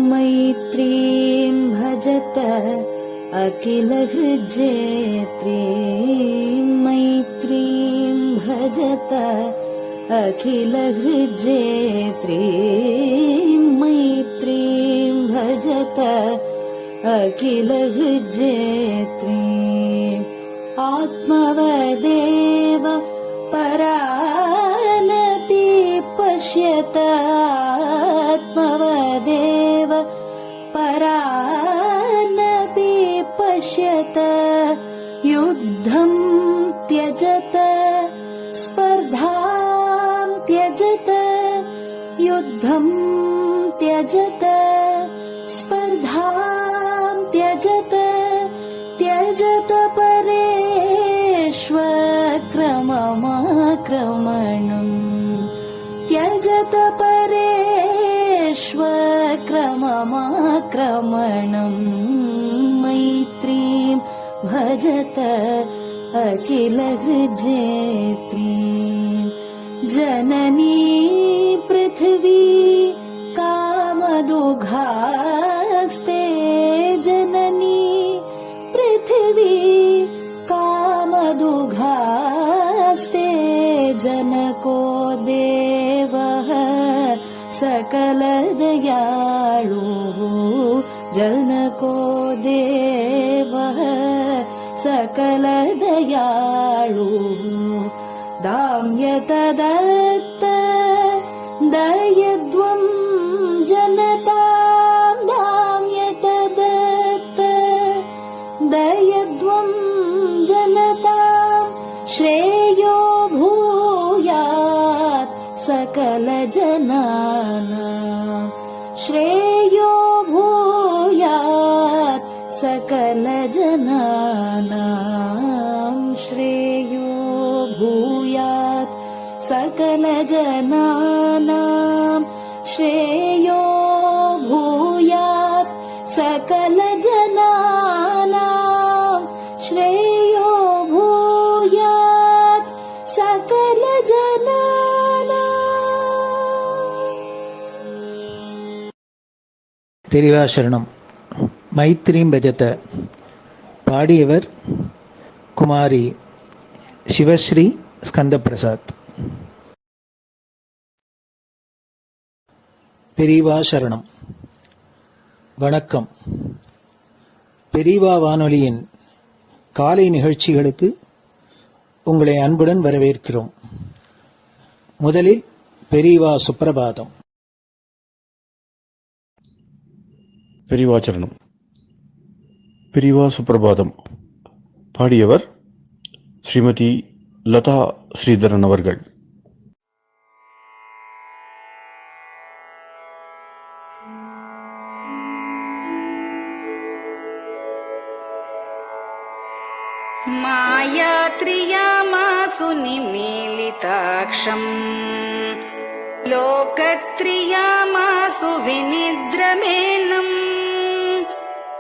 मैत्रीं भजत अखिलहृज्जेत्रीं, मैत्रीं भजत अखिलहृज्जेत्रीं, मैत्रीं भजत अखिलहृज्जेत्रीम्। आत्मवदेव परानपि पश्यत, आत्मवदेव परानपि पश्यत। युद्धं त्यजत स्पर्धां त्यजत, युद्धं त्यजत स्पर्धां त्यजत। त्यजत परेष्वक्रममाक्रमणम्, त्यजत परेष्वक्रममाक्रमणम्। मैत्रीं भजत अखिलहृज्जेत्रीं। जननी पृथिवी कामदुघास्ते, जननी पृथिवी कामदुघास्ते। जनको देवः सकलदयाळु, जनको देवः सकलदयाळु। दाम्यत दत्त दयध्वं जनतां, दाम्यत दत्त दयध्वं जनतां। श्रेयो भूयात् सकलजनानां, श्रेयो भूयात् सकलजनानां, श्रेयो भूयात् सकलजनानां, श्रेयो भूयात् सकलजनानां, श्रेयो भूयात् सकलजनानां। பெரியவா சரணம். மைத்ரீம் பஜத. பாடியவர் குமாரி சிவஸ்ரீ ஸ்கந்தபிரசாத். பெரியவா சரணம். வணக்கம். பெரியவா வானொலியின் காலை நிகழ்ச்சிகளுக்கு உங்களை அன்புடன் வரவேற்கிறோம். முதலில் பெரியவா சுப்பிரபாதம். பெரியவா சரணம். பெரியவா சுப்பிரபாதம். பாடியவர் ஸ்ரீமதி லதா ஸ்ரீதரன் அவர்கள். मायात्रियामासु निमीलिताक्षम्, लोकत्रियामासु विनिद्रमेनम्।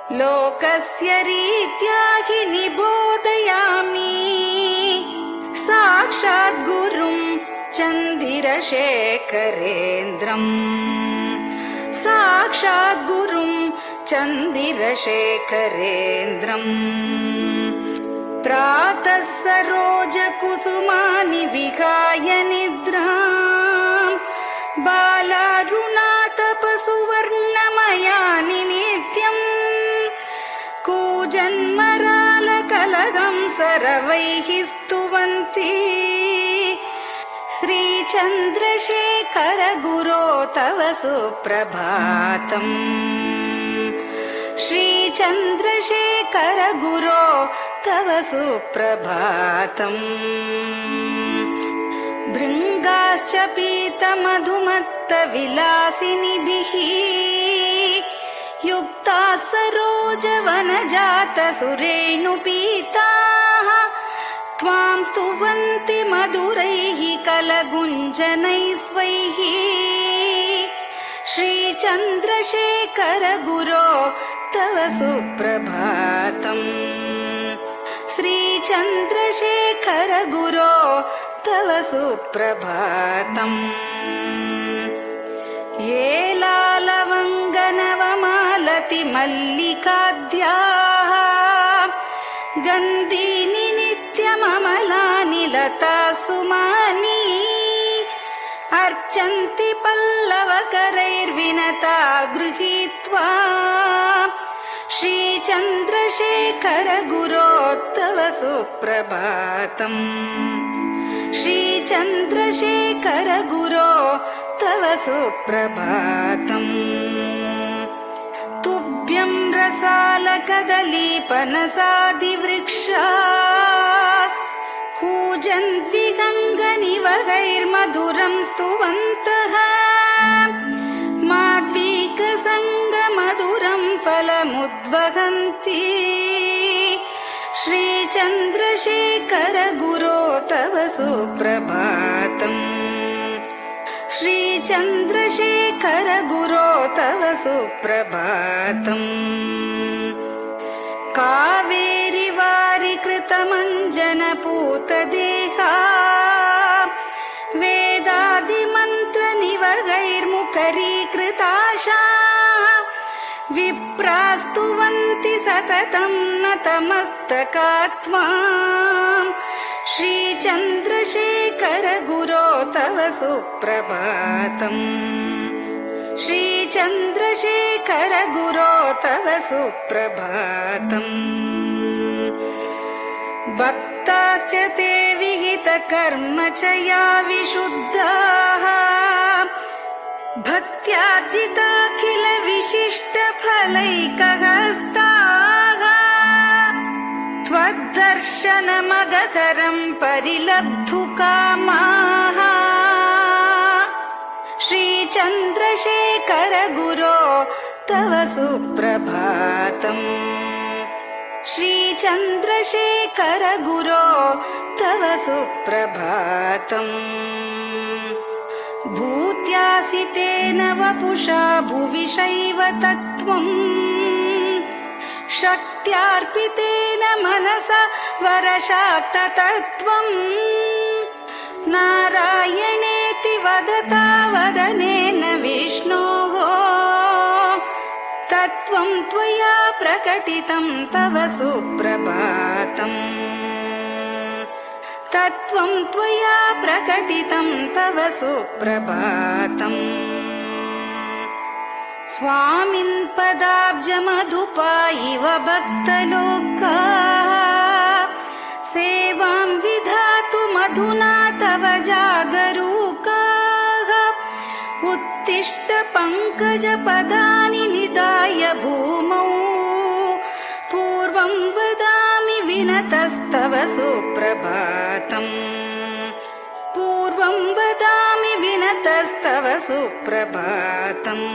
लोकस्य रीत्या हि निबोधयामि, साक्षात् गुरुं चन्दिरशेखरेन्द्रम्, साक्षात् गुरुं चन्दिरशेखरेन्द्रम्। प्रातः सरोजकुसुमानि विहाय निद्राम्, बालारुणातपसुवर्णमयानि नित्यम्। कूजन्मरालकलहं सरवैः स्तुवन्ति, श्रीचन्द्रशेखर गुरो तव सुप्रभातम्, श्रीचन्द्रशेखर गुरो तव सुप्रभातम्। भृङ्गाश्च पीतमधुमत्तविलासिनिभिः युक्ताः सरोजवनजातसुरेणुपीताः, त्वां स्तुवन्ति मधुरैः कलगुञ्जनैः स्वैः। श्रीचन्द्रशेखर गुरो तव सुप्रभातम्, श्रीचन्द्रशेखर गुरो तव सुप्रभातम् ये लालवङ्गनवमालति मल्लिकाद्याः गन्धीनि नित्यममलानि लता सुमानि अर्चन्ति पल्लवकरैर्विनता गृहीत्वा श्रीचन्द्रशेखर गुरो तव सुप्रभातम् श्रीचन्द्रशेखर गुरो तव सुप्रभातम् तुभ्यं रसालकदलीपनसादिवृक्षा कूजन्विहङ्गनिवहैर्मधुरं स्तुवन्तः माद्वीकसङ्गमधुरं फलमुद्वहन्ति श्रीचन्द्रशेखर गुरो तव सुप्रभातम् श्रीचन्द्रशेखर गुरो तव सुप्रभातम् कावेरि वारिकृतमञ्जनपूतदेहा वेदादिमन्त्रनिवहैर्मुखरीकृताशा विप्रास्तुवन्ति सततं नतमस्तकात्माम् श्रीचन्द्रशेखर गुरो तव सुप्रभातम् श्रीचन्द्रशेखर गुरो तव सुप्रभातम् भक्ताश्च ते विहितकर्म च या विशुद्धाः भक्त्यार्जिताखिल विशिष्टफलैकहस्ताः त्वद्दर्शनमगकरं परिलब्धुकामाः श्रीचन्द्रशेखर गुरो तव सुप्रभातम् श्रीचन्द्रशेखर गुरो तव सुप्रभातम् भूत्यासितेन वपुषा भुविशैव तत्त्वम् शक्त्यार्पितेन मनसा वरशाक्ततत्त्वम् नारायणेति वदता वदनेन विष्णोः तत्त्वं त्वया प्रकटितं तव सुप्रभातम् तत्त्वं त्वया प्रकटितं तव सुप्रभातम् स्वामिन् पदाब्जमधुपा इव भक्तलोकाः सेवां विधातुमधुना तव जागरूकाः उत्तिष्ठ पङ्कजपदानि निधाय भूमौ पूर्वं वदामि विनतस्तव सुप्रभातम् पूर्वं वदामि विनतस्तव सुप्रभातम्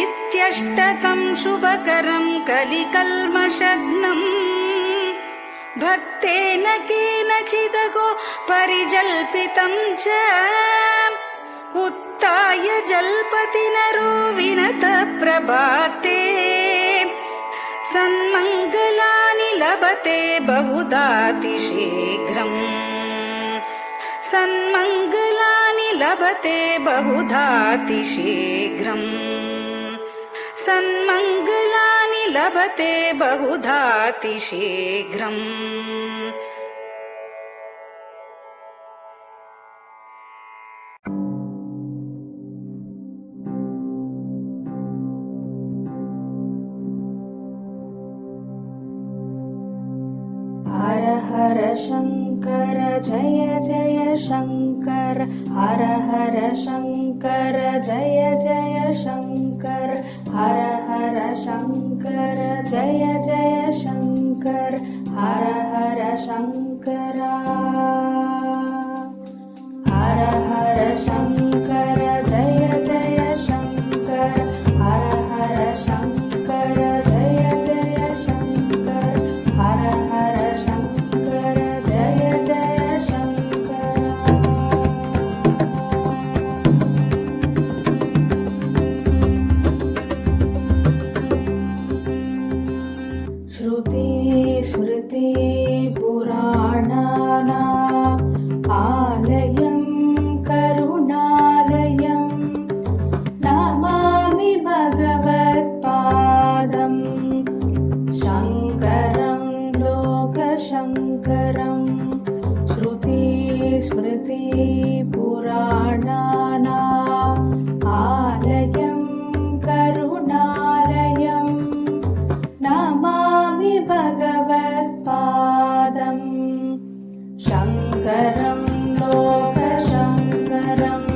इत्यष्टकं शुभकरं कलिकल्मषघ्नम् भक्तेन केनचिदहो परिजल्पितं च उत्थाय जल्पति नरो विनत प्रभाते सन्मङ्गलानि लभते बहुधातिशीघ्रम् सन्मङ्गलानि लभते बहुधातिशीघ्रम् सन्मङ्गलानि लभते बहुधातिशीघ्रम् हर हर शङ्कर जय जय शङ्कर हर हर शङ्कर जय जय शङ्कर हर हर शङ्कर जय जय शङ्कर हर हर शङ्कर हर हर शङ्कर जय जय शङ्कर हर हर शङ्कर जय जय शङ्कर हर हर शङ्कर जय जय शङ्कर श्रुति स्मृति पुराणानाम् स्मृतिपुराणानाम् आलयं करुणालयं नमामि भगवत्पादम् शङ्करं लोकशङ्करम्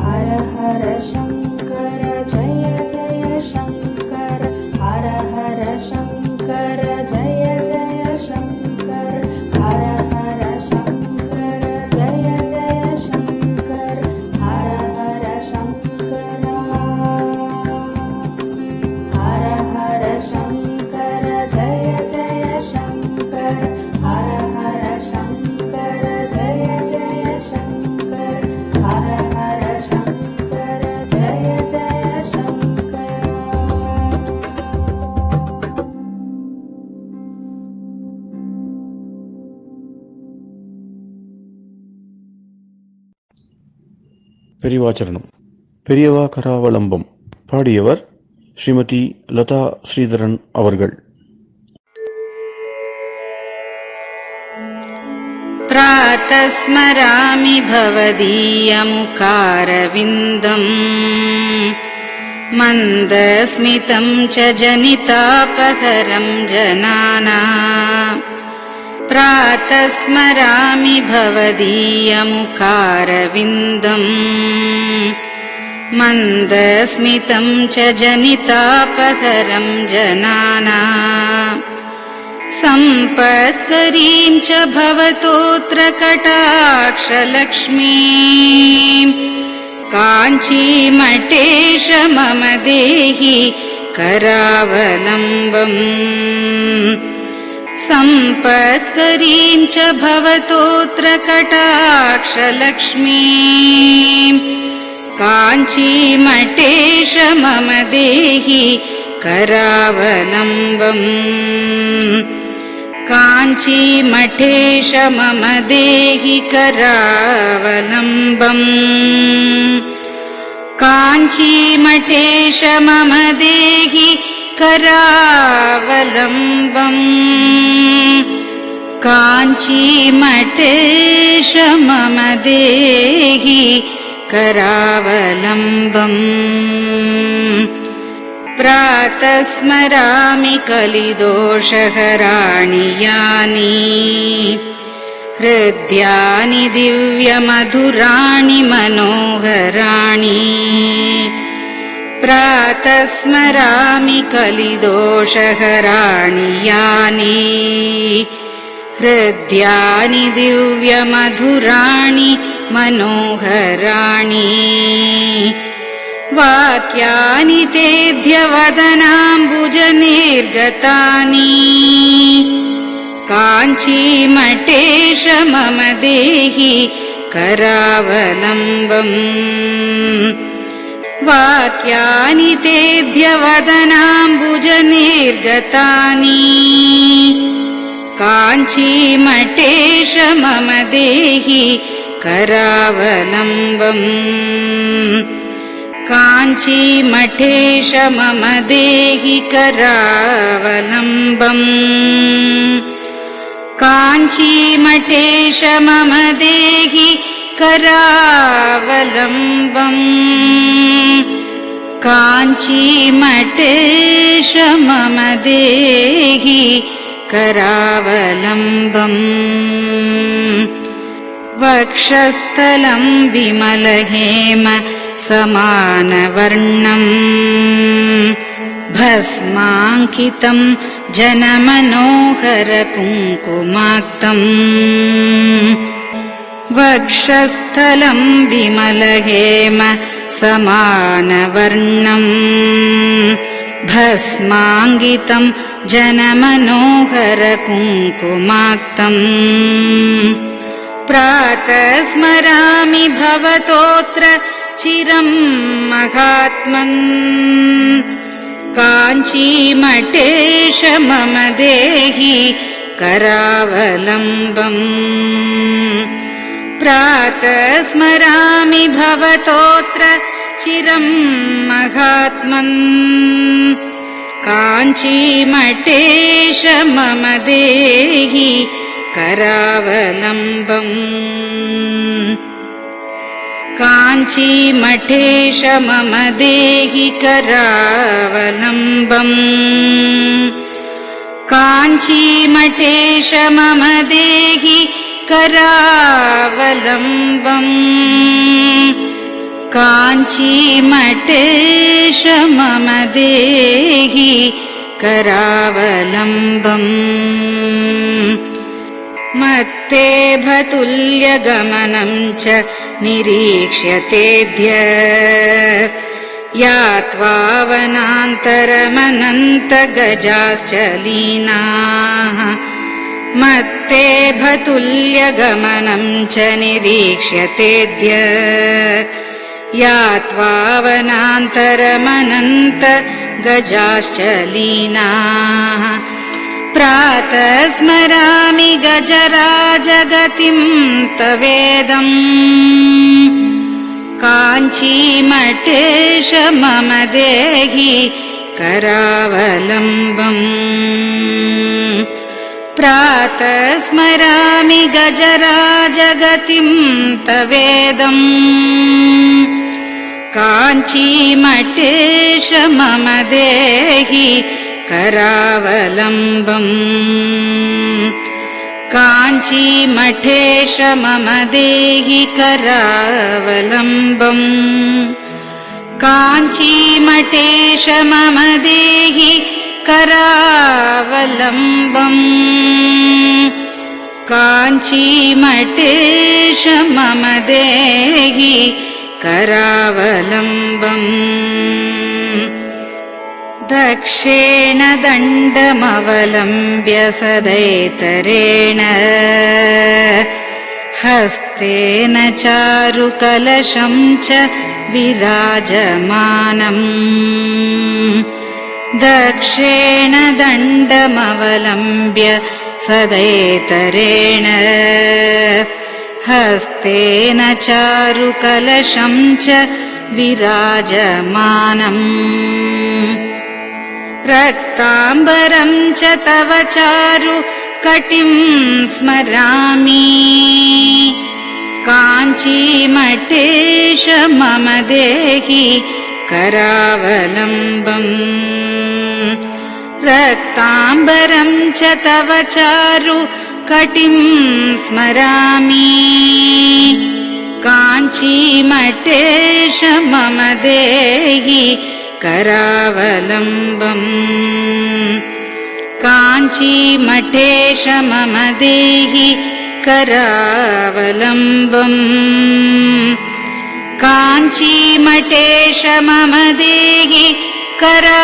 हर हर शङ्कर जय जय शङ्कर हर हर शङ्कर जय जय शङ्कर हर हर शङ्कर जय जय शङ्कर हर हर शङ्कर हर हर शङ्कर जय जय शङ्कर हर हर शङ्कर जय जय शङ्कर हर हर शङ्कर जय जय शङ्कर பெரிவாச்சரணம். பெரியவா கராவலம்பம். பாடியவர் ஸ்ரீமதி லதா ஸ்ரீதரன் அவர்கள். प्रातः स्मरामि भवदीयमुखारविन्दम् मन्दस्मितं च जनितापहरं जनानाम् प्रातः स्मरामि भवदीयमुखारविन्दम् मन्दस्मितं च जनितापहरं जनानाम् सम्पत्करीं च भवतोऽत्र कटाक्षलक्ष्मीं काञ्चीमठेश मम देहि करावलम्बम् सम्पत्करीं च भवतोऽत्र कटाक्षलक्ष्मीं काञ्चीमठेश मम देहि करावलम्बम् काञ्चीमठेश मम देहि करावलम्बम् काञ्चीमठेश मम देहि करावलम्बम् काञ्चीमठेश मम देहि करावलम्बम् प्रातः स्मरामि कलिदोषहराणि यानि हृद्यानि दिव्यमधुराणि मनोहराणि प्रातः स्मरामि कलिदोषहराणि यानि हृद्यानि दिव्यमधुराणि मनोहराणि वाक्यानि तेऽध्यवदनाम्बुजनिर्गतानि काञ्चीमठेश मम देहि करावलम्बम् वाक्यानि तेऽध्यवदनाम्बुजनिर्गतानि काञ्चीमठेश मम देहि करावलम्बम् काञ्चीमठेश मम देहि करावलम्बम् काञ्चीमठेश मम देहि करावलम्बम् काञ्चीमठेश मम देहि करावलम्बम् वक्षस्थलं विमलहेम समानवर्णम् भस्माङ्कितं जनमनोहर कुङ्कुमाक्तम् वक्षस्थलं विमलहेम समानवर्णम् भस्माङ्कितं जनमनोहर कुङ्कुमाक्तम् प्रातः स्मरामि भवतोऽत्र चिरं महात्मन् काञ्चीमठेश मम देहि करावलम्बम् प्रातः स्मरामि भवतोऽत्र चिरं महात्मन् काञ्चीमठेश मम देहि करावलम्बम् काञ्चीमठेश मम देहि करावलम्बम् काञ्चीमठेश मम देहि करावलम्बम् काञ्चीमठेश मम देहि करावलम्बम् मत्तेभतुल्यगमनं च निरीक्ष्यतेऽद्य यात्वा वनान्तरमनन्तगजाश्च लीनाः मत्तेभतुल्यगमनं च निरीक्ष्यतेऽद्य यात्वा वनान्तरमनन्तगजाश्च लीनाः प्रातः स्मरामि गजराजगतिं तवेदम् काञ्चीमठेश मम देहि करावलम्बम् प्रातः स्मरामि गजराजगतिं तवेदम् काञ्चीमठेश मम देहि करावलम्बम् काञ्चीमठेश मम देहि करावलम्बम् काञ्चीमठेश मम देहि करावलम्बम् काञ्चीमठेश मम देहि करावलम्बम् दक्षेण दण्डमवलम्ब्य सदैतरेण हस्तेन चारुकलशं च विराजमानम् दक्षेण दण्डमवलम्ब्य सदैतरेण हस्तेन चारुकलशं च विराजमानम् रक्ताम्बरं च तव चारु कटिं स्मरामि काञ्चीमठेश मम देहि करावलम्बम् रक्ताम्बरं च तव चारु कटिं स्मरामि काञ्चीमठेश मम देहि करावलम्बम् काञ्चीमठेश मम देहि करावलम्बम् काञ्चीमठेश मम देहि करावलम्बम्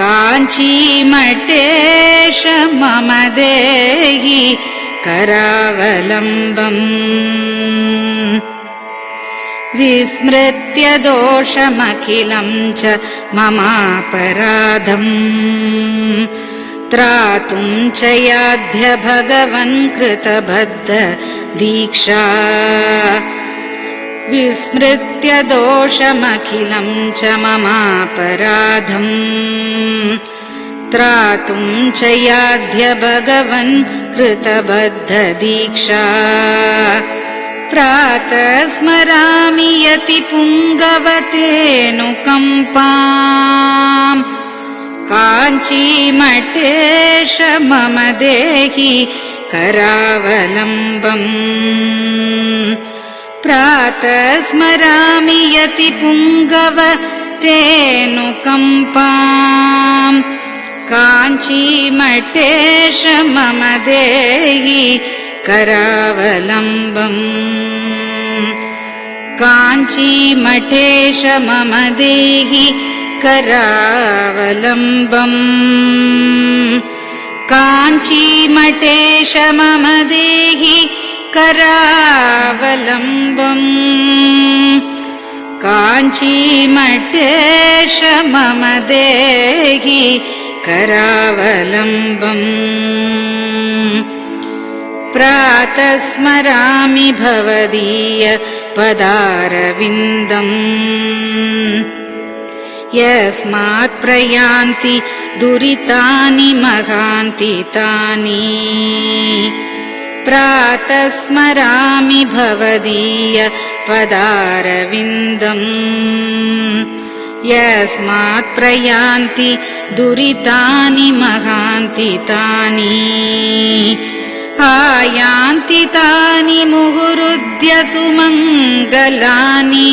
काञ्चीमठेश मम देहि करावलम्बम् विस्मृत्य दोषमखिलं च ममापराधम् त्रातुं च याध्य भगवन् कृतबद्ध दीक्षा विस्मृत्य दोषमखिलं च ममापराधम् त्रातुं च याध्य भगवन् कृतबद्ध दीक्षा प्रातः स्मरामि यतिपुङ्गवतेऽनुकम्पाम् काञ्चीमठेश मम देहि करावलम्बम् प्रातः स्मरामि यतिपुङ्गवतेऽनुकम्पाम् काञ्चीमठेश मम देहि करावलम्बम् काञ्चीमठेश मम देहि करावलम्बम् काञ्चीमठेश मम देहि करावलम्बम् काञ्चीमठेश मम देहि करावलम्बम् प्रातः स्मरामि भवदीय पदारविन्दम् यस्मात् प्रयान्ति दुरितानि महान्ति तानि प्रातः स्मरामि भवदीय पदारविन्दम् यस्मात् प्रयान्ति दुरितानि महान्ति तानि आयान्ति तानि मुहुरुद्य सुमङ्गलानि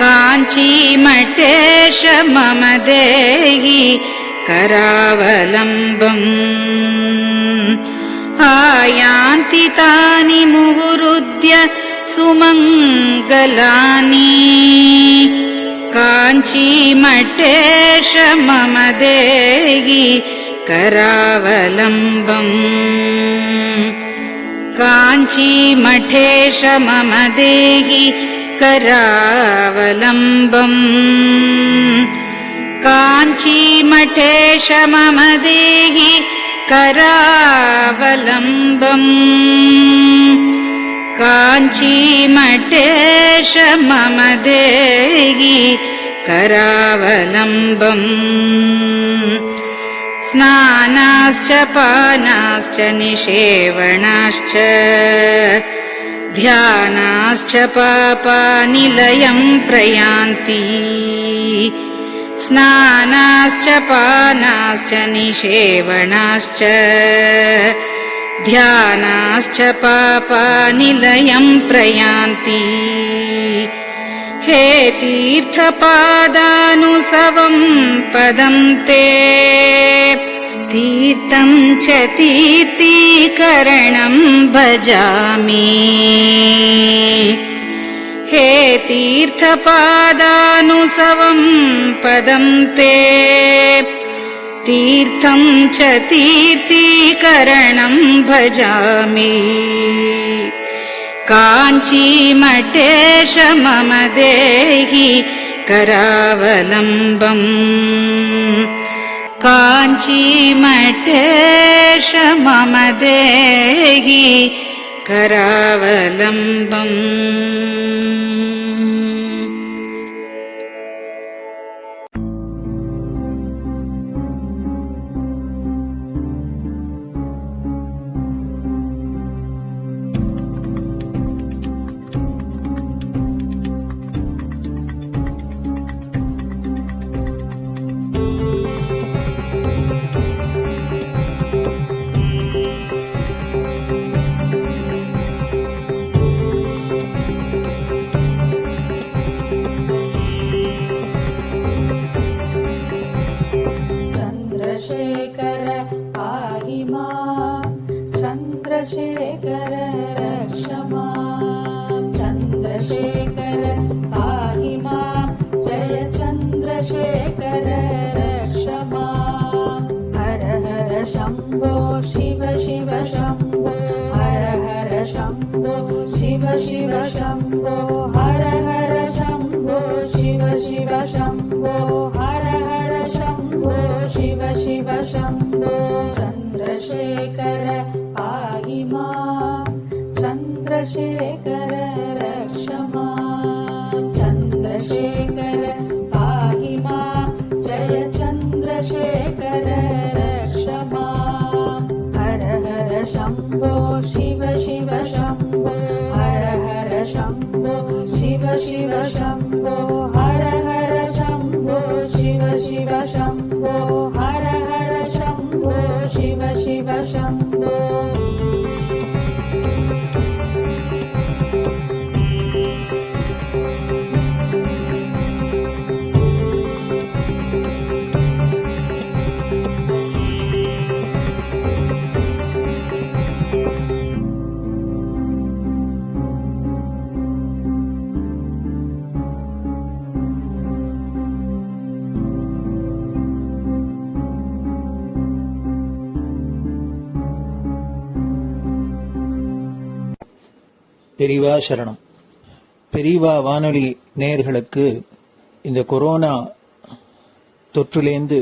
काञ्चीमठेश मम देहि करावलम्बम् आयान्ति तानि मुहुरुद्य सुमङ्गलानि काञ्चीमठेश मम देहि करावलम्बम् काञ्चीमठेश मम देहि करावलम्बम् काञ्चीमठेश मम देहि करावलम्बम् काञ्चीमठेश मम देहि करावलम्बम् स्नानाश्च पानाश्च निषेवणाश्च ध्यानाश्च पापानिलयं प्रयान्ति स्नानाश्च पानाश्च निषेवणाश्च ध्यानाश्च पापानिलयं प्रयान्ति हे तीर्थपादानुसवं पदं ते तीर्थं च तीर्थीकरणं भजामि हे तीर्थपादानुसवं पदं ते तीर्थं च तीर्थीकरणं भजामि काञ्चीमठेश मम देहि करावलम्बम् काञ्चीमठेश मम देहि करावलम्बम् चन्द्रशेखर रक्ष मां चन्द्रशेखर पाहि मां जय चन्द्रशेखर रक्ष मां हर हर शम्भो शिव शिव शम्भो हर हर शम्भो शिव शिव शम्भो हर हर शम्भो शिव शिव शम्भो हर हर शम्भो शिव शिव शम्भो चन्द्रशेखर पाहि मां चन्द्रशेखर रक्ष मां चन्द्रशेखर पाहि मां जय चन्द्रशेखर रक्ष मां हर हर शम्भो शिव शिव शम्भो हर हर शम्भो शिव शिव शम्भो हर हर शम्भो शिव शिव शम्भो हर हर शम्भो शिव शिव शम्भो பெரியவா சரணம். பெரியவா வானொலி நேயர்களுக்கு இந்த கொரோனா தொற்றிலேந்து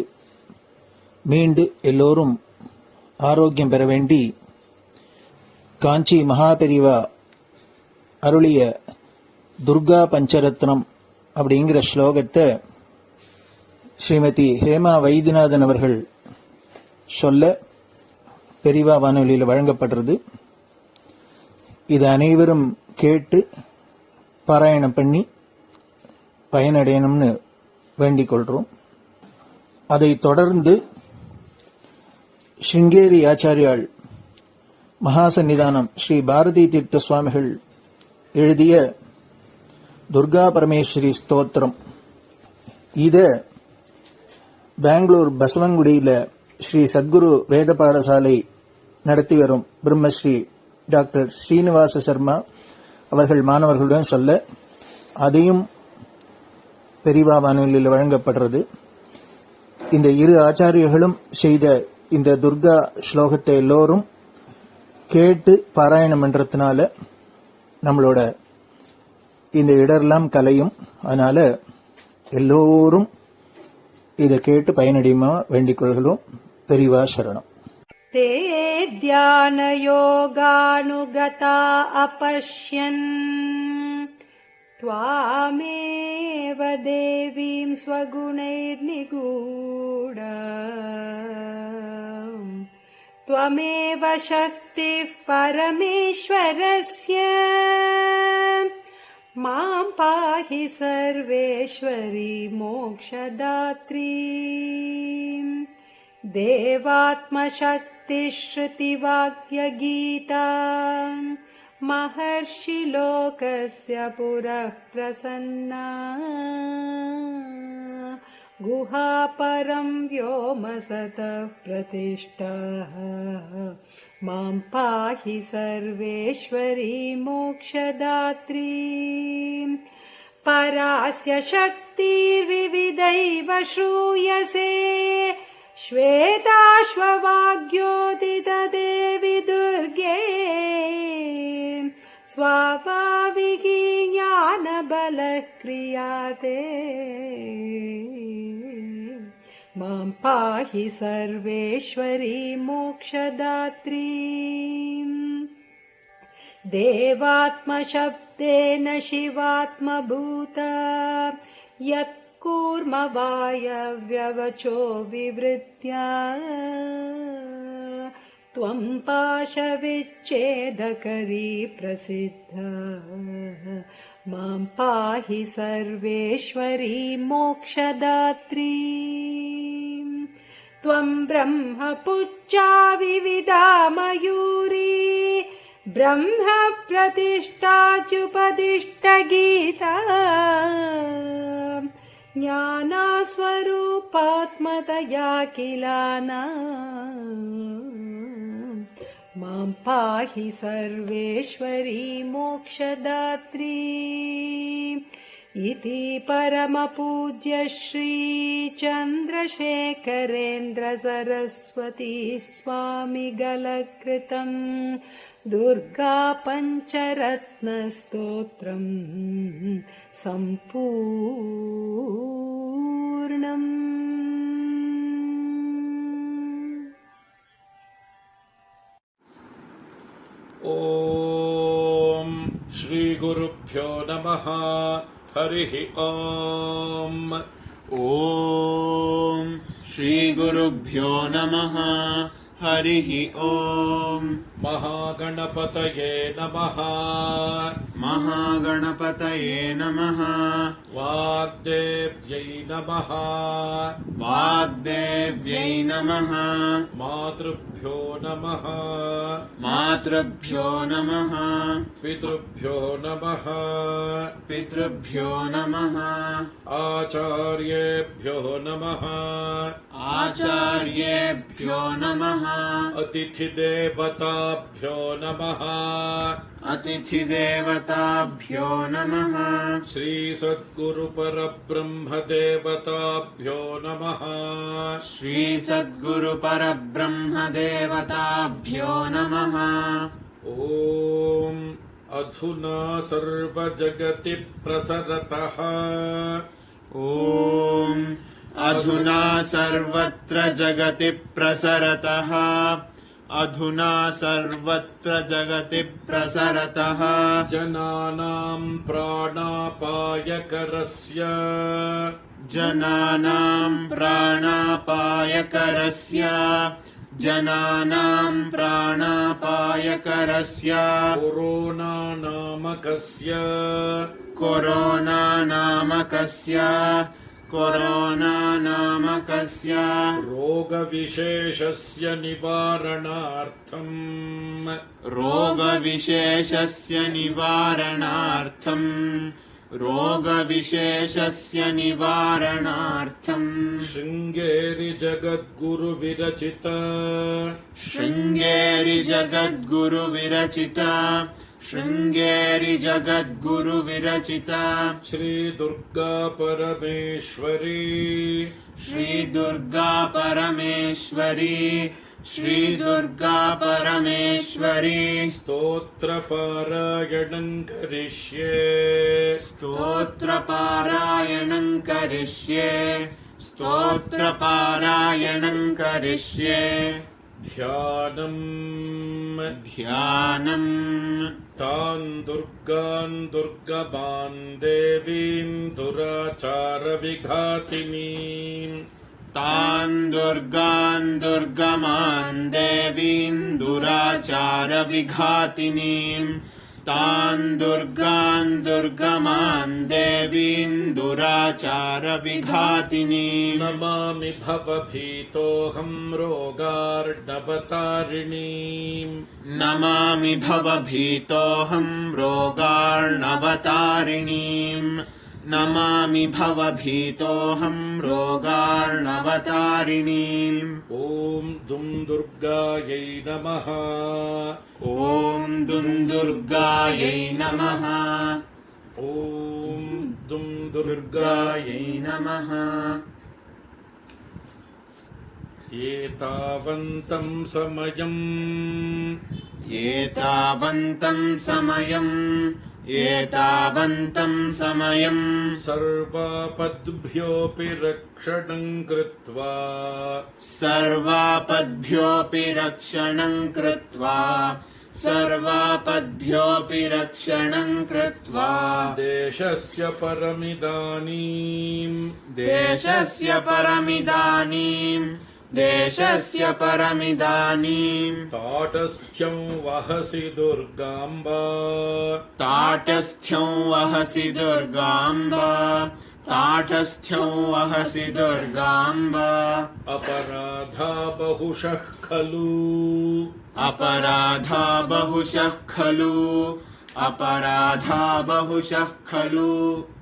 மீண்டு எல்லோரும் ஆரோக்கியம் பெற வேண்டி காஞ்சி மகாபெரிவா அருளிய துர்கா பஞ்சரத்னம் அப்படிங்கிற ஸ்லோகத்தை ஸ்ரீமதி ஹேமா வைத்தியநாதன் அவர்கள் சொல்ல பெரிவா வானொலியில் வழங்கப்படுறது. இது அனைவரும் கேட்டு பாராயணம் பண்ணி பயனடையணும்னு வேண்டிக் கொள்றோம். அதை தொடர்ந்து ஸ்ருங்கேரி ஆச்சாரியாள் மகாசன்னிதானம் ஸ்ரீ பாரதி தீர்த்த சுவாமிகள் எழுதிய துர்கா பரமேஸ்வரி ஸ்தோத்திரம், இத பெங்களூர் பசவங்குடியில ஸ்ரீ சத்குரு வேத பாடசாலை நடத்தி வரும் பிரம்மஸ்ரீ டாக்டர் ஸ்ரீனிவாச சர்மா அவர்கள் மாணவர்களுடன் சொல்ல, அதையும் பெரிவா வானொலியில் வழங்கப்படுறது. இந்த இரு ஆச்சாரியர்களும் செய்த இந்த துர்கா ஸ்லோகத்தை எல்லோரும் கேட்டு பாராயணம் பண்றதுனால நம்மளோட இந்த இடரெல்லாம் கலையும். அதனால எல்லோரும் இதை கேட்டு பயனடையுமா வேண்டிக் கொள்கிறோம். பெரிவா சரணம். ते ध्यानयोगानुगता अपश्यन् त्वामेव देवीं स्वगुणैर्निगूढ त्वमेव शक्तिः परमेश्वरस्य मां पाहि सर्वेश्वरी मोक्षदात्री देवात्मशक्तिश्रुतिवाक्यगीता महर्षिलोकस्य पुरः प्रसन्ना गुहापरं व्योमसतः प्रतिष्ठा मां पाहि सर्वेश्वरी मोक्षदात्री परास्य शक्तिर्विविधैव श्रूयसे श्वेताश्ववाग्योदितदेवि दुर्गे स्वाभाविकी ज्ञानबलः क्रियाते मां पाहि सर्वेश्वरी मोक्षदात्री देवात्मशब्देन शिवात्मभूता यत् कूर्मवायव्यवचो विवृत्या त्वं पाशविच्छेदकरी प्रसिद्धा मां पाहि सर्वेश्वरी मोक्षदात्री त्वं ब्रह्मपुच्छा विविधा मयूरी ब्रह्म प्रतिष्ठाच्युपदिष्टगीता ज्ञानस्वरूपात्मतया किलाना मां पाहि सर्वेश्वरी मोक्षदात्री इति परमपूज्य श्री चन्द्रशेखरेन्द्र सरस्वती स्वामिगलकृतं दुर्गा पञ्चरत्नस्तोत्रम् सम्पूर्णम्। ॐ श्रीगुरुभ्यो नमः। हरिः ॐ। ॐ श्रीगुरुभ्यो नमः। हरिः ॐ। महागणपतये नमः। महागणपतये नमः। वाग्देव्यै नमः। वाग्देव्यै नमः। मातृभ्यो नमः। मातृभ्यो नमः। पितृभ्यो नमः। पितृभ्यो नमः। आचार्येभ्यो नमः। आचार्येभ्यो नमः। अतिथिदेवताभ्यो नमः। अतिथिदेवताभ्यो नमः। श्रीसद्गुरुपरब्रह्मदेवताभ्यो नमः। श्रीसद्गुरुपरब्रह्मदेवताभ्यो नमः। ॐ अधुना सर्वजगति प्रसरतः। ॐ अधुना सर्वत्र जगति प्रसरतः। अधुना सर्वत्र जगति प्रसरतः। जनानां प्राणापायकरस्य। जनानां प्राणापायकरस्य। जनानां प्राणापायकरस्य कोरोना नामकस्य रोगविशेषस्य निवारणार्थं शृङ्गेरि जगद्गुरुविरचिता श्री दुर्गा परमेश्वरी स्तोत्रपारायणं करिष्ये ध्यानं तान् दुर्गान् दुर्गमान् देवीं दुराचारविघातिनीं नमामि भवभीतोऽहं रोगार्णवतारिणीम् ॐ दुं दुर्गायै नमः एतावन्तं समयं सर्वापद्भ्योऽपि रक्षणं कृत्वा देशस्य परमिदानीं ताटस्थ्यं वहसि दुर्गाम्बा अपराधा बहुशः खलु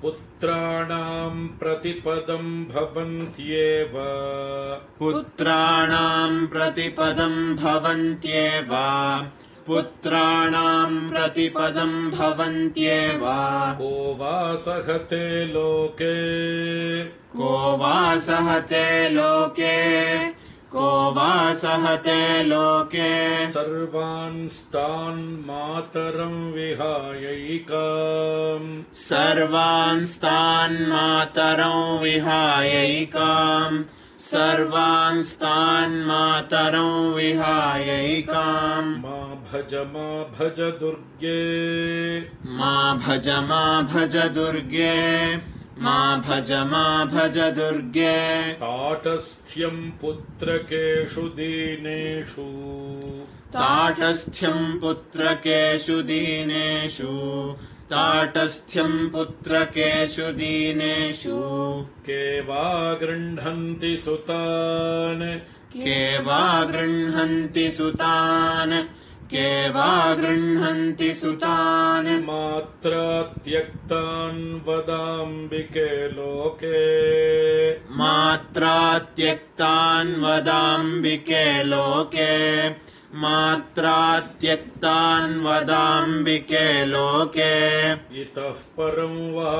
पुत्राणां प्रतिपदं भवन्त्येव को वा सहते लोके सर्वांस्तान् मातरं विहायैकाम् मा भज दुर्गे ताटस्थ्यं पुत्रकेषु दीनेषु के वा गृह्णन्ति सुतान् मात्रा त्यक्तान् वदाम्बिके लोके इतः परं वा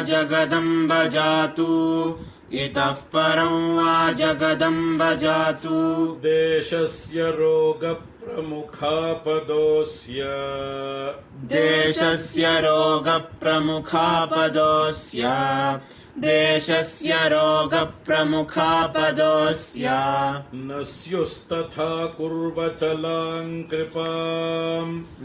जगदम्ब जातु देशस्य रोगप्रमुखापदोऽस्य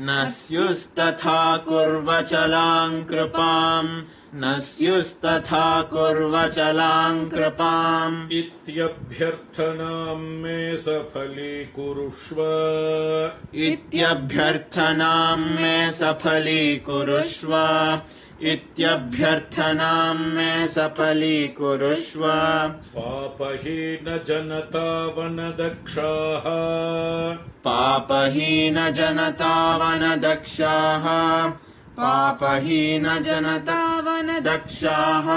न स्युस्तथा कुर्वचलां कृपाम् न स्युस्तथा कुर्वचलां कृपाम् इत्यभ्यर्थनां मे सफलीकुरुष्व इत्यभ्यर्थनां मे सफलीकुरुष्व इत्यभ्यर्थनां मे सफलीकुरुष्व पापहीन जनता वनदक्षाः पापहीन जनता वनदक्षाः पापहीन जनता वनदक्षाः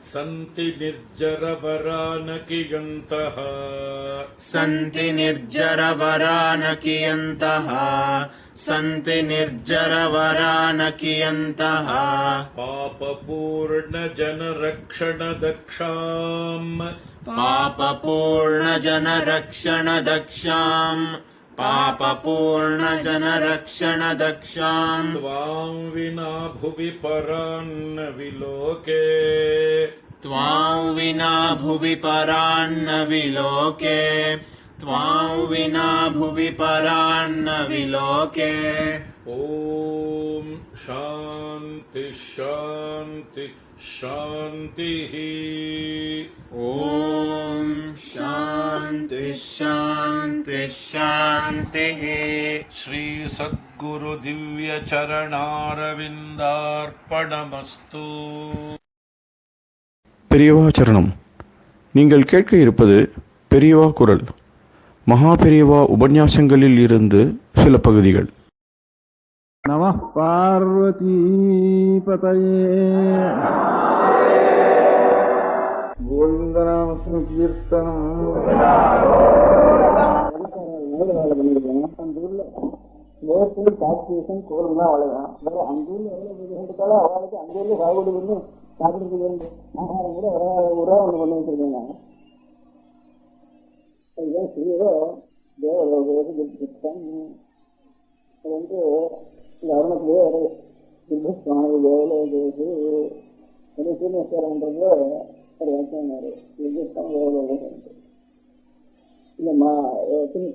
सन्ति निर्जरवरानकियन्तः सन्ति निर्जरवरानकियन्तः सन्ति निर्जरवरानकियन्तः पापपूर्णजनरक्षणदक्षाम् पापपूर्णजनरक्षणदक्षाम् पापपूर्णजनरक्षणदक्षाम् त्वां विना भुवि परान्न विलोके त्वां विना भुवि परान्न विलोके त्वां विना भुवि परान्न विलोके ॐ शान्ति शान्ति शान्तिः ॐ शान्ति शान्ति शान्तिः श्री सद्गुरु दिव्य चरणारविन्दार्पणमस्तु பெரியவா சரணம். நீங்கள் கேட்க இருப்பது பெரியவா குரல். மகா பெரியவா உபன்யாசங்களில் இருந்து சில பகுதிகள். நம பார்வதி பதயே கோவிந்தநாம கீர்த்தனம். அந்த ஊர்ல நேரத்தில் கார்த்திகேசன் கோலம் தான் வளரும். வேற அந்த ஊர்ல எவ்வளவு அவளுக்கு அந்த ஊர்ல சாகுபடி பண்ணி சாப்பிடுறதுக்கு வேண்டு ஆகாரம் கூட ஒரு ஒண்ணு பண்ணி வச்சிருக்காங்க. அதுதான் சிறியதோ தேவலோகத்துக்கு அது வந்து இந்த அருணத்திலேயே ஒரு சித்தஸ்வாமி தேவலோகத்துக்கு ஒரு சீனேஸ்வரன்றது ஒரு வாக்கியம் சித்தஸ்வாமி தேவலோகம். இந்த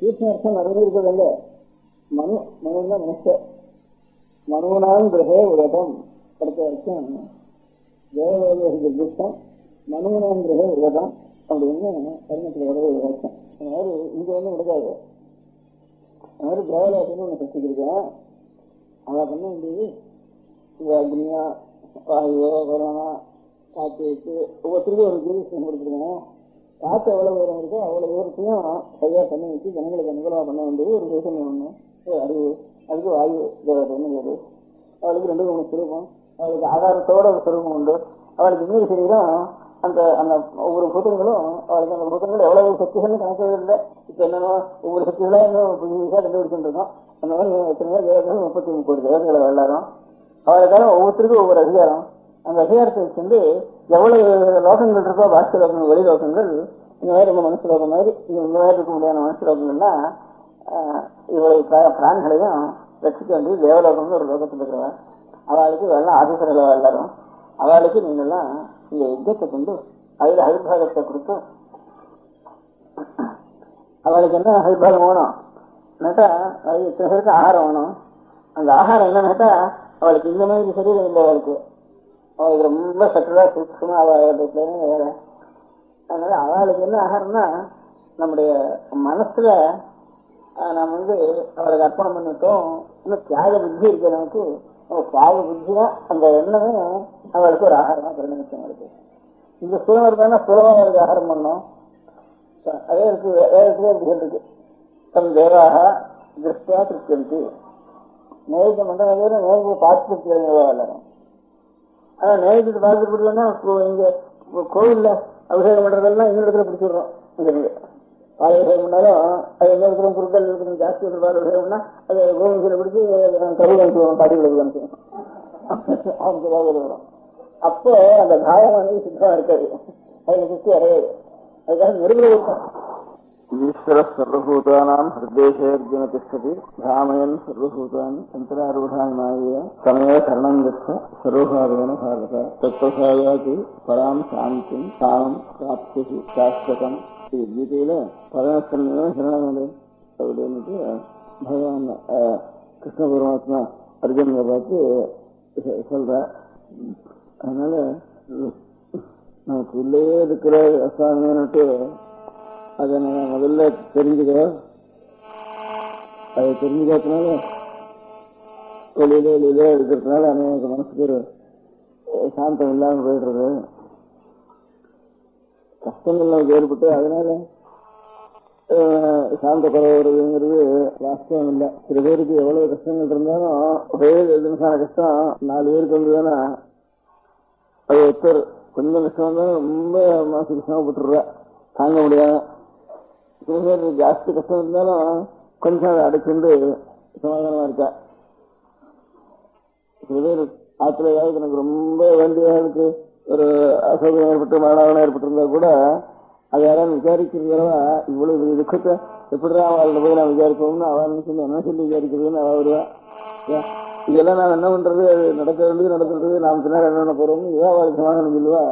தீர்த்தம் நிறைய இருக்கிறதுங்க. மனுதான் மனுஷன் மனுவனாலும் கிரகே உலகம் அடுத்த வரைக்கும் தேவலோக சித்தம் மனுவனாம் கிரகே உலகம் அப்படின்னு அருணத்தில் வரவே ஒரு வாக்கியம். அதாவது இங்க ஒன்றும் கிடைக்காது. அதாவது தேவலோகம்னு ஒன்று கற்றுக்கிருக்கேன். அதை பண்ண வேண்டியது இந்த அக்னியா வாயுவோ வருணா காற்று வச்சு ஒவ்வொருத்தருக்கும் ஒரு ஜூரிஸ்டன் கொடுத்துருக்கேன். காற்று எவ்வளவு தூரம் இருக்கோ அவ்வளவு தூரத்தையும் சரியா பண்ணி வச்சு ஜனங்களுக்கு அனுகூலமாக பண்ண வேண்டியது ஒரு தேசம் ஒன்று ஒரு அறிவு. அதுக்கு வாயு தேவதைன்னு பேரு. அவளுக்கு 2-3 சுரூபம். அவளுக்கு ஆதாரத்தோட ஒரு சுரூபம் உண்டு. அவளுக்கு இன்னொரு சரீரம். அந்த அந்த ஒவ்வொரு பூதங்களும் அவளுக்கு அந்த பூதங்கள் எவ்வளவு சக்திகள்னு கணக்கு இல்லை. இப்போ என்னன்னா ஒவ்வொரு சக்திகளா புதுசாக கண்டுபிடிச்சுட்டு இருக்கோம். அந்த மாதிரி எத்தனையோ தேவர்கள் 33 கோடி தேவர்களை எல்லாரும் அவளுக்கான ஒவ்வொருத்தருக்கும் ஒவ்வொரு அதிகாரம். அந்த அதிகாரத்தை வச்சு எவ்வளவு லோகங்கள் இருக்கோ பாஸ்க லோகங்கள் வெளி லோகங்கள் இந்த மாதிரி நம்ம மனுஷ லோகம் மாதிரி இந்த மாதிரி இருக்க முடியாத மனுஷ லோகங்கள்னா இவ்வளவு பிராணிகளையும் ரசிக்க வேண்டியது தேவலோகம்னு ஒரு லோகத்தில் இருக்கிறவன். அவளுக்கு எல்லாம் ஆதிசரல எல்லாரும் அவளுக்கு நீங்கள்லாம் இந்த யுத்தத்தை கொண்டு அதில் அவிர்வாகத்தை கொடுத்து அவளுக்கு என்ன அவிர்வாகம் வேணும் கேட்டா இத்தனை பேருக்கு ஆகாரம் வேணும். அந்த ஆகாரம் என்னன்னு கேட்டா அவளுக்கு இந்த மாதிரி சரீரம் இல்லை. அவளுக்கு அவளுக்கு ரொம்ப சற்றுலா சுத்தமா அவளுக்கு வேற. அதனால அவளுக்கு என்ன ஆகாரம்னா நம்முடைய மனசுல நாம் அவளுக்கு அர்ப்பணம் பண்ணிட்டோம். இன்னும் தியாக புத்தி இருக்கு. நமக்கு தியாக புத்தியா அந்த எண்ணமே அவளுக்கு ஒரு ஆகாரமா பரிணமிச்சம் இருக்கு. இந்த சுலபம் இருக்கான்னா சுலபமா அவளுக்கு ஆகாரம் பண்ணோம். அதே இருக்கு. வேற புத்திகள் இருக்கு. தம் தேவாக திருஷ்டியா திருப்தி நேரத்தை மண்டல நேரத்தை பார்த்து எல்லாரும். ஆனா நேரத்துக்கு பார்த்து பிடிக்கணும்னா இங்க கோவில்ல அபிஷேகம் பண்றதெல்லாம் இந்த இடத்துல பிடிச்சிடுறோம். இங்க பாலபிஷேகம் பண்ணாலும் அது எந்த இடத்துல பொருட்கள் இருக்கிறது ஜாஸ்தி பாலபிஷேகம்னா அது கோவில பிடிச்சி கருவில் அனுப்பிடுவோம். காட்டிகளுக்கு அனுப்பிடுவோம். வரும். அப்போ அந்த காயம் சுத்தமா இருக்காது. அதுல சுத்தி அடையாது. அதுக்காக நெருங்கில இருக்கும். ஈஸ்வர சர்வபூதானாம் ஹிருதேஷே அர்ஜுன திஷ்டதி ராமயன் சர்வபூதானி சந்திராரூடான் மாய சமய சரணம் கச்ச சர்வபாவேன பாரத தத்துவசாயாதி பராம் சாந்தி தானம் பிராப்தி சாஸ்வதம். இது கீதையில 16 சரணம் அப்படின்னுட்டு பகவான் கிருஷ்ண பரமாத்மா அர்ஜுனனை பார்த்து சொல்ற. அதனால நமக்கு உள்ளே இருக்கிற அசாமின்னுட்டு அதை நான் முதல்ல தெரிஞ்சுக்க, அதை தெரிஞ்சுக்கிறதுனால வெளியில இருக்கிறதுனால அநேக மனசுக்கு ஒரு சாந்தம் இல்லாமல் போயிடுறது, கஷ்டங்கள் நமக்கு ஏற்பட்டு அதனால சாந்த குறைவுங்கிறது வாஸ்தவம் இல்லை. சில பேருக்கு எவ்வளவு கஷ்டங்கள் இருந்தாலும் ஒரே நிமிஷமான கஷ்டம் 4 பேருக்கு வந்ததுன்னா அது ஒருத்தர் கொஞ்சம் கஷ்டம் இருந்தாலும் ரொம்ப மனசு கஷ்டப்பட்டுருவா, தாங்க முடியாது. சில பேர் ஜாஸ்தி கஷ்டம் இருந்தாலும் கொஞ்சம் அதை அடைச்சுண்டு சமாதானமா இருக்கா. சில பேர் ஆத்துல ஏதாவது எனக்கு ரொம்ப வேண்டியவர்களுக்கு ஒரு அசௌகரியம் ஏற்பட்டு மரணம் ஏற்பட்டிருந்தா கூட அது யாராவது விசாரிக்கிறதா இவ்வளவு துக்கத்தை எப்படிதான் அவள்கிட்ட போய் நான் விசாரிப்போம்னு அவள் சொல்லி என்ன சொல்லி விசாரிக்கிறதுன்னு அவள் வருவா. இதெல்லாம் நான் என்ன பண்றது, அது நடக்க வேண்டியது நடக்கிறது, நாம் பின்னாடி என்ன பண்ண போறோம்னு இதான் அவளுக்கு சமாதானம் சொல்லுவா.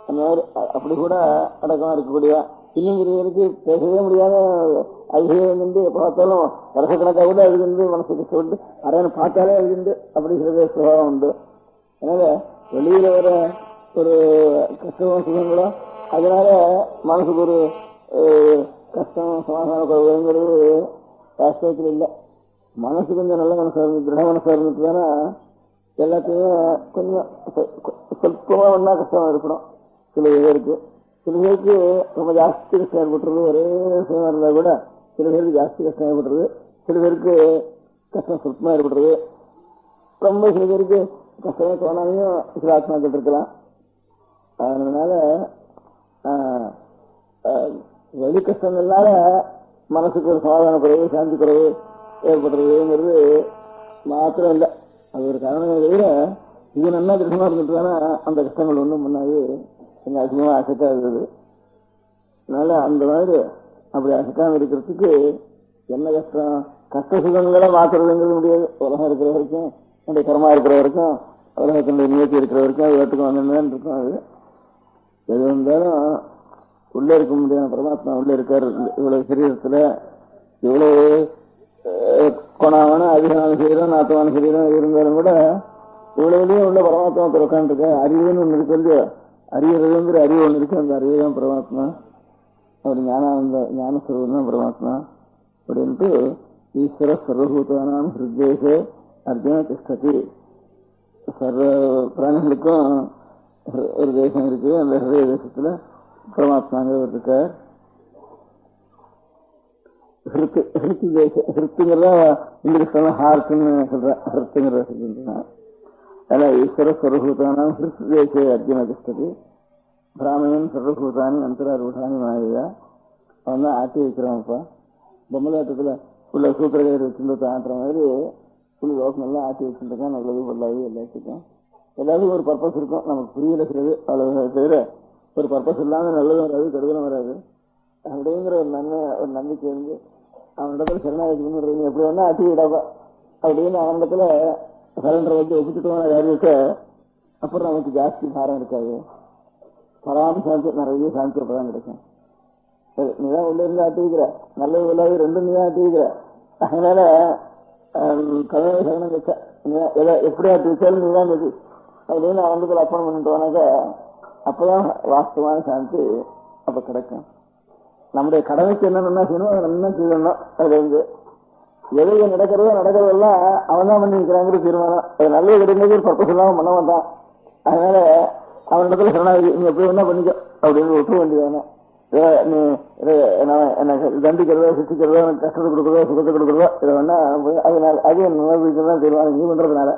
அந்த மாதிரி அப்படி கூட அடக்கமா இருக்கக்கூடியவா. இன்னும் பேருக்கு பேசவே முடியாத ஐயம் வந்து பார்த்தாலும் வருஷக்கணக்காக கூட அது வந்து மனசு கஷ்டப்பட்டு அரையனை பார்த்தாலே அது வந்து அப்படி சில சுபாவம் உண்டு. அதனால வெளியில வர ஒரு கஷ்டம் சுகங்களோ அதனால மனசுக்கு ஒரு கஷ்டம் சமாதான குறைவுங்கிறது வாஸ்தவத்தில் இல்லை. மனசு கொஞ்சம் நல்ல மனசா இருந்து திருட மனசா இருந்துட்டுதானா எல்லாத்தையும் கொஞ்சம் சொற்பமா ஒன்னா கஷ்டம் இருக்கணும். சில பேருக்கு ரொம்ப ஜாஸ்தி கஷ்டம் ஏற்பட்டுறது, ஒரே விஷயமா இருந்தா கூட சில பேருக்கு ஜாஸ்தி கஷ்டம் ஏற்பட்டுறது, சில பேருக்கு கஷ்டம் சொற்பமா ஏற்படுறது, ரொம்ப சில பேருக்கு கஷ்டமே தோணாமையும் சில ஆத்மாக்கள் இருக்கலாம். அதனால வெளி கஷ்டங்கள்னால மனசுக்கு ஒரு சமாதான குறைவு சாந்தி குறைவு ஏற்படுறதுங்கிறது மாத்திரம் இல்லை, அது ஒரு காரணமே தவிர இது நல்லா திருஷமா இருந்துட்டுதானா அந்த கஷ்டங்கள் ஒன்றும் பண்ணாது கொஞ்சம் அதிகமாக அசைக்கா இருக்குது. அதனால அந்த மாதிரி அப்படி அசைக்காம இருக்கிறதுக்கு என்ன கஷ்டம், கஷ்ட சுகங்களை மாற்றுறதுங்கிறது முடியாது. உலகம் இருக்கிற வரைக்கும் என்னுடைய கர்மா இருக்கிற வரைக்கும் உலகத்தினுடைய நியத்தி இருக்கிற வரைக்கும் அது வீட்டுக்கு வந்தேன்னு இருக்கும். அது எது வந்தாலும் உள்ள இருக்க முடியாத பரமாத்மா உள்ள இருக்காரு. இவ்வளவு சரீரத்துல இவ்வளவு கொணாவான அதிகமான சரீரம் நாத்தமான சரீரம் இருந்தாலும் கூட இவ்வளவுலயும் உள்ள பரமாத்மா உட்காந்துருக்க. அறிவுன்னு ஒண்ணு இருக்கு இல்லையோ, அறிவுறதுங்கிற அறிவு ஒண்ணு இருக்கு, அந்த அறிவு தான் பரமாத்மா. அப்படி ஞானஸ்வரூபம் தான் பரமாத்மா அப்படின்ட்டு ஈஸ்வர சர்வபூதானாம் ஹிருதேச அர்ஜுன திஷ்டதி. சர்வ பிராணிகளுக்கும் ஒரு தேசம் இருக்கு, அந்த ஹிருதய தேசத்துல பரமாத்மாங்கிறவர் இருக்கார். ஹிருத்துங்கிறத இங்கிலீஷ்ல ஹார்ட்னு சொல்ற, ஹிருத்துங்கிறத. அதனால ஈஸ்வர சர்வபூதான ஹிருத் தேச அர்ஜுன திஷ்டதி பிராமணன் சர்வபூதானி அந்தராரூடானி மாயா. அவன் தான் ஆட்டி வைக்கிறான்ப்பா. பொம்மலாட்டத்துல உள்ள சூத்திரகர் வச்சிருந்த ஆட்டுற மாதிரி புள்ளி லோகம் எல்லாம் ஆட்டி வச்சுருக்கான். நல்லது பொருளாது எல்லாத்துக்கும் எல்லாத்துக்கும் ஒரு பர்பஸ் இருக்கும். நமக்கு புரியல சிலது அவ்வளவு தவிர ஒரு பர்பஸ் இல்லாம நல்லதும் வராது கெடுதலும் வராது அப்படிங்கிற ஒரு நம்பிக்கை இருந்து அவனிடத்துல சரணாகி எப்படி வேணா ஆட்டி விடாப்பா அப்படின்னு அவனிடத்துல சரண்டரை வந்து ஒப்பிச்சுட்டோம் காரியத்தை. அப்புறம் நமக்கு ஜாஸ்தி பாரம் இருக்காது, பராம சாந்தி நிறைய சாந்தி அப்பதான் கிடைக்கும். சரி, நீதான் உள்ள இருந்து ஆட்டி வைக்கிற, நல்லது இல்லாத ரெண்டும் நீதான் ஆட்டி வைக்கிற. அதனால கதவை சரணம் வச்ச எப்படி ஆட்டி வச்சாலும் நீதான் இது அப்படின்னு அவனுக்கு அர்ப்பணம் பண்ணிட்டு போனாக்க அப்பதான் வாஸ்தவமான சாந்தி அப்ப கிடைக்கும். நம்முடைய கடமைக்கு என்னென்ன செய்யணும் அதை நல்லா செய்யணும். அது வந்து எது நடக்கிறதெல்லாம் அவன் தான் பண்ணி வைக்கிறாங்கிற தீர்மானம். அது நல்லது கிடைக்கிறது ஒரு பர்பஸ் இல்லாம பண்ண மாட்டான். அதனால அவனிடத்துல சரணாகி நீ எப்படி வேணா பண்ணிக்கோ அப்படின்னு விட்டு வேண்டியதானே. நீ எனக்கு தண்டிக்கிறதோ சித்திக்கிறதோ எனக்கு கஷ்டத்தை கொடுக்குறதோ சுகத்தை கொடுக்குறதோ இதை வேணா அதனால அது தான் தீர்மானம் நீ பண்றதுனால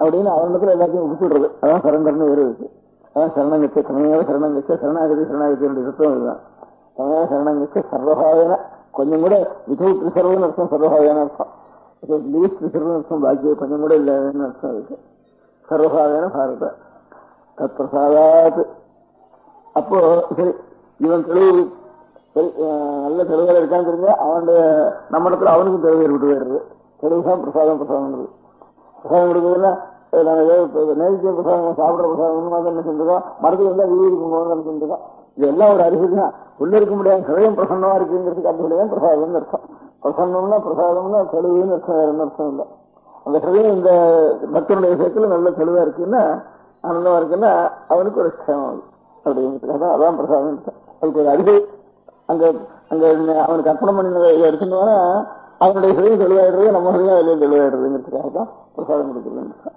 அப்படின்னு அவனிடத்துல எல்லாத்தையும் விட்டுடுறது. அதான் சரண்டர்னு வேறு இருக்கு. அதான் சரணங்கச்ச சமய சரணங்கச்ச சரணாகதி சரணாகத்தினுடைய சுத்தம் இதுதான். சமய சரணங்கச்ச சர்வபாவன கொஞ்சம் கூட விதவுட் ரிசர்வ்னு அர்த்தம், சர்வபாவன அர்த்தம். லீஸ்ட் ரிசர்வ்னு அர்த்தம், பாக்கியம் கொஞ்சம் கூட இல்லைன்னு அர்த்தம் இருக்கு. சர்வபாவன பாரத தத் பிரசாதாத். அப்போ சரி இவன் தெளிவு சரி நல்ல தெளிவாக இருக்கான்னு தெரிஞ்சா அவனுடைய நம்ம இடத்துல அவனுக்கும் தெளிவு ஏற்பட்டு போயிடுறது. தெளிவுதான் பிரசாதம். பிரசாதம் கொடுக்குதுன்னா நேரடிய பிரசாதம் சாப்பிட்ற பிரசாதம் என்ன செஞ்சிருக்கோம், மரத்துக்கு இருந்தா வீடு குங்குமம் செஞ்சிருக்கோம். இது எல்லாம் ஒரு அறிவு தான். உள்ள இருக்க முடியாது ஹிருதயம் பிரசன்னமா இருக்குங்கிறதுக்கு அர்த்தம் பிரசாதம்னு அர்த்தம். பிரசன்னம்னா பிரசாதம்னா தெளிவுன்னு அர்த்தம், வேற என்ன அர்த்தம் இல்லை. அந்த ஹிருதயம் இந்த பக்தனுடைய விஷயத்துல நல்ல தெளிவா இருக்குன்னா ஆனந்தமா இருக்குன்னா அவனுக்கு ஒரு க்ஷேமம் அப்படிங்கிறதுக்காக அதான் பிரசாதம். அதுக்கு ஒரு அறிவு அங்க அங்க அவனுக்கு அர்ப்பணம் பண்ணி எடுத்துட்டோம்னா அவனுடைய ஹிருதயம் தெளிவாயிடுறது, நம்ம ஹிருதயம் அதிலையும் தெளிவாயிடுறதுங்கிறதுக்காக தான் பிரசாதம் கொடுக்குறது.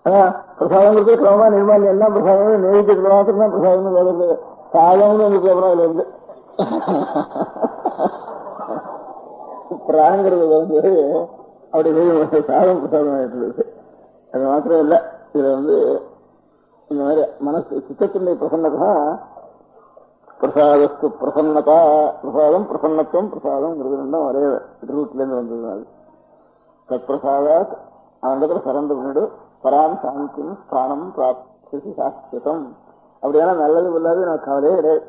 ஆனா பிரசாதம் கொடுத்து கிரமமா நிர்மாணம் எல்லாம் பிரசாதம் நேரிட்டு மாத்திரம் தான் பிரசாதம் வருது. சாதம்னு எங்களுக்கு அப்புறம் அதுல இருந்து பிராங்கிறது வந்து அப்படி சாதம் பிரசாதம் ஆயிட்டு. அது மாத்திரம் இல்லை, இதுல வந்து இந்த மாதிரி மனசு சித்தத்தினுடைய பிரசன்னதா பிரசாதத்து பிரசன்னதா, பிரசாதம் பிரசன்னத்துவம் பிரசாதம்ங்கிறது ரெண்டும் ஒரே ரூட்ல இருந்து வந்தது. தத் பிரசாதாத் அவனிடத்துல சரண்டு பண்ணிடு பராம் சாந்தியும் ஸ்தானம் பிராப்தி சாஸ்திரம். அப்படியான நல்லது இல்லாது எனக்கு கவலையே கிடையாது.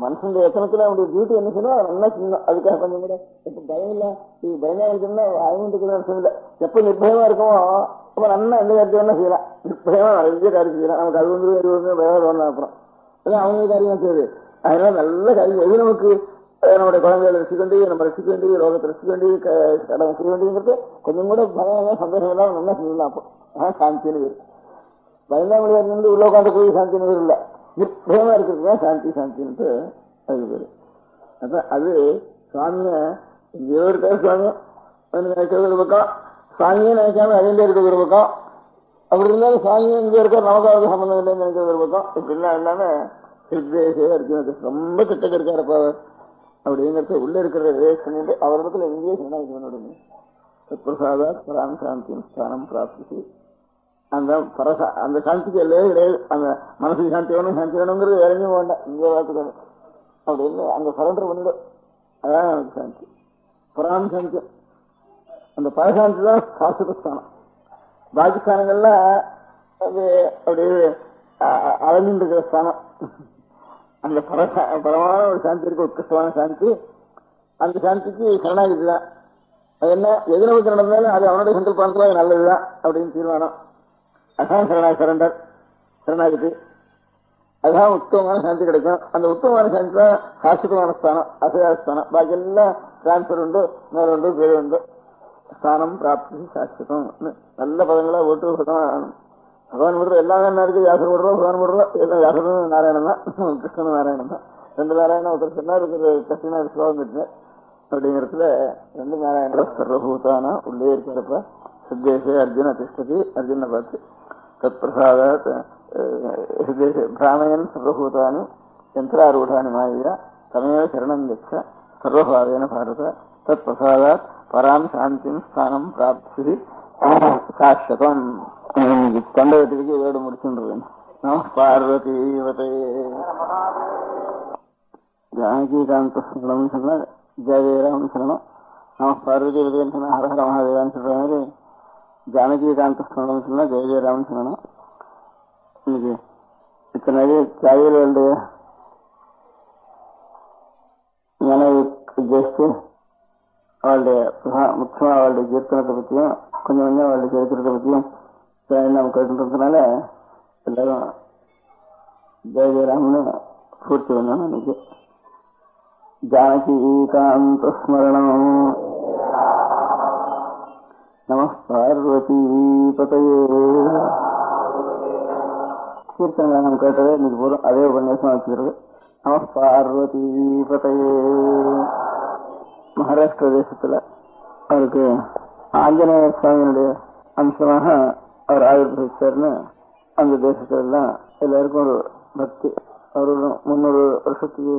மனுஷனுடைய எத்தனத்துல அவனுடைய டியூட்டி என்ன செய்யணும் அதை நல்லா செய்யணும். அதுக்காக கொஞ்சம் கூட இப்ப பயம் இல்ல, இது பயமா இருக்குன்னா ஆயுண்டுக்கு அர்த்தம் இல்லை. எப்ப நிர்பயமா இருக்குமோ அப்ப நல்லா எந்த காரியத்தை என்ன செய்யலாம், நிர்பயமா நிறைய காரியம் செய்யலாம். நமக்கு அது வந்து பயம் வரணும். அப்புறம் அதான் அவங்க காரியம் செய்யுது. அதனால நல்ல காரியம் எது நமக்கு நம்முடைய குழந்தைகளை ரசிக்க வேண்டியது, நம்ம ரசிக்க வேண்டியது, ரோகத்தை ரசிக்க வேண்டியது, கடமை செய்ய வேண்டியதுங்கிறது கொஞ்சம் கூட பயம் சந்தோஷம் இல்லாம நல்லா செய்யலாம். அப்போ அதான் சாந்தின்னு பேர். பயந்தாமொழியா இருந்து உள்ள உட்காந்து போய் சாந்தின்னு பேர் இல்லை, நிர்பயமா இருக்கிறது தான் சாந்தி சாந்தின்ட்டு அதுக்கு பேரு. அதான் அது சுவாமிய எங்கேயோ இருக்காரு. சுவாமி நினைக்கிறது ஒரு பக்கம், சுவாமியே நினைக்காம அழிந்தே இருக்கிறது ஒரு பக்கம். அப்படி இருந்தாலும் சுவாமியே இங்கே இருக்கார், நமக்காவது சம்பந்தம் இல்லைன்னு நினைக்கிறது ஒரு பக்கம். இப்படிலாம் இல்லாம இருக்கு ரொம்ப கிட்டக்க இருக்காருப்ப அவர் அப்படிங்கிறது உள்ள இருக்கிற பண்ணிட்டு அவரிடத்துல எங்கேயே சொன்னாங்க பிரசாதா பராம் சாந்தியும் ஸ்தானம் பிராப்தி. அந்த பரசா அந்த சாந்திக்கு இல்லையே கிடையாது. அந்த மனசுக்கு சாந்தி வேணும், சாந்தி வேணுங்கிறது வேற எங்கேயும் வேண்டாம், இங்கே பார்த்துக்கணும் அப்படின்னு அங்க சரண்டர் பண்ணிடும். அதான் எனக்கு சாந்தி பராம் சாந்தி. அந்த பரசாந்தி தான் சாஸ்திரஸ்தானம். பாகிஸ்தானங்கள்லாம் அது அப்படியே அழகிட்டு இருக்கிற ஸ்தானம். அந்த பரமான ஒரு சாந்தி இருக்கு, உத்கிருஷ்டமான சாந்தி. அந்த சாந்திக்கு சரணாகிதி தான். அது என்ன எது நமக்கு நடந்தாலும் அது அவனுடைய சங்கல்பத்துல அது நல்லதுதான் அப்படின்னு தீர்மானம். அதான் சரணாகி சரணாகிதி. அதுதான் உத்தமமான சாந்தி கிடைக்கும். அந்த உத்தமமான சாந்தி தான் சாஸ்திரமான ஸ்தானம், அசையாஸ்தானம். பாக்கி எல்லாம் டிரான்ஸ்பர் உண்டு, மேல உண்டு, பேரு உண்டு. ஸ்தானம் பிராப்தி சாஸ்திரம் நல்ல பதங்களா ஓட்டு பகவான் விடுறோம். எல்லாமே என்ன இருக்கு, வியாசர் விடுறோம், பகவான் விடுறோம். எல்லாம் வியாசரும் நாராயணன் தான், கிருஷ்ணன் நாராயணன் தான். ரெண்டு நாராயணன் ஒருத்தர் சொன்னா இருக்கிற கஷ்டனா ஸ்லோகம் இருக்கு. அப்படிங்கிறதுல ரெண்டு நாராயணன் சர்வபூதானா உள்ளே இருக்கிறப்ப சித்தேசே அர்ஜுன திஷ்டதி. அர்ஜுனை பார்த்து தத் பிரசாத பிராமயன் சர்வபூதானி யந்திராரூடானி மாயா தமேவ சரணம் கச்ச சர்வபாவேன பாரத தத் பிரசாதாத் பராம் சாந்திம் ஸ்தானம் பிராப்தி சாஸ்வதம். தொண்டவத்திற்கு இதோடு முடிச்சுருவேன். நம பார்வதீவதே. ஜானகிகாந்த சொல்லணும்னு சொன்னா ஜெயராம்னு சொல்லணும். நம பார்வதீவதேன்னு சொன்னா ஹரஹர மகாதேவான்னு சொல்ற மாதிரி ஜானகிகாந்த சொல்லணும்னு சொன்னா ஜெயராம்னு சொல்லணும். இன்னைக்கு இத்தனை சாயலுடைய நினைவு உத்தேசித்து அவளுடைய முக்கியமா அவளுடைய கீர்த்தனத்தை பற்றியும் கொஞ்சம் கொஞ்சம் அவளுடைய சரித்திரத்தை பற்றியும் நம்ம கேட்டுன்றதுனால எல்லாரும் ஜெயராம்னு பூர்த்தி பண்ணோம். இன்னைக்கு ஜானகிகாந்த ஸ்மரணம். நம பார்வதி பதயே. கீர்த்தனை நம்ம கேட்டதே இன்னைக்கு போறோம், அதே உபன்யாசம் வச்சுக்கிறது. நம பார்வதி பதயே. மகாராஷ்டிர தேசத்துல அவருக்கு ஆஞ்சநேய சுவாமியினுடைய அம்சமாக அவர் ஆயுர்வேதிச்சார்னு அந்த தேசத்துல எல்லாம் எல்லாருக்கும் ஒரு பக்தி. அவர் 300 வருஷத்துக்கு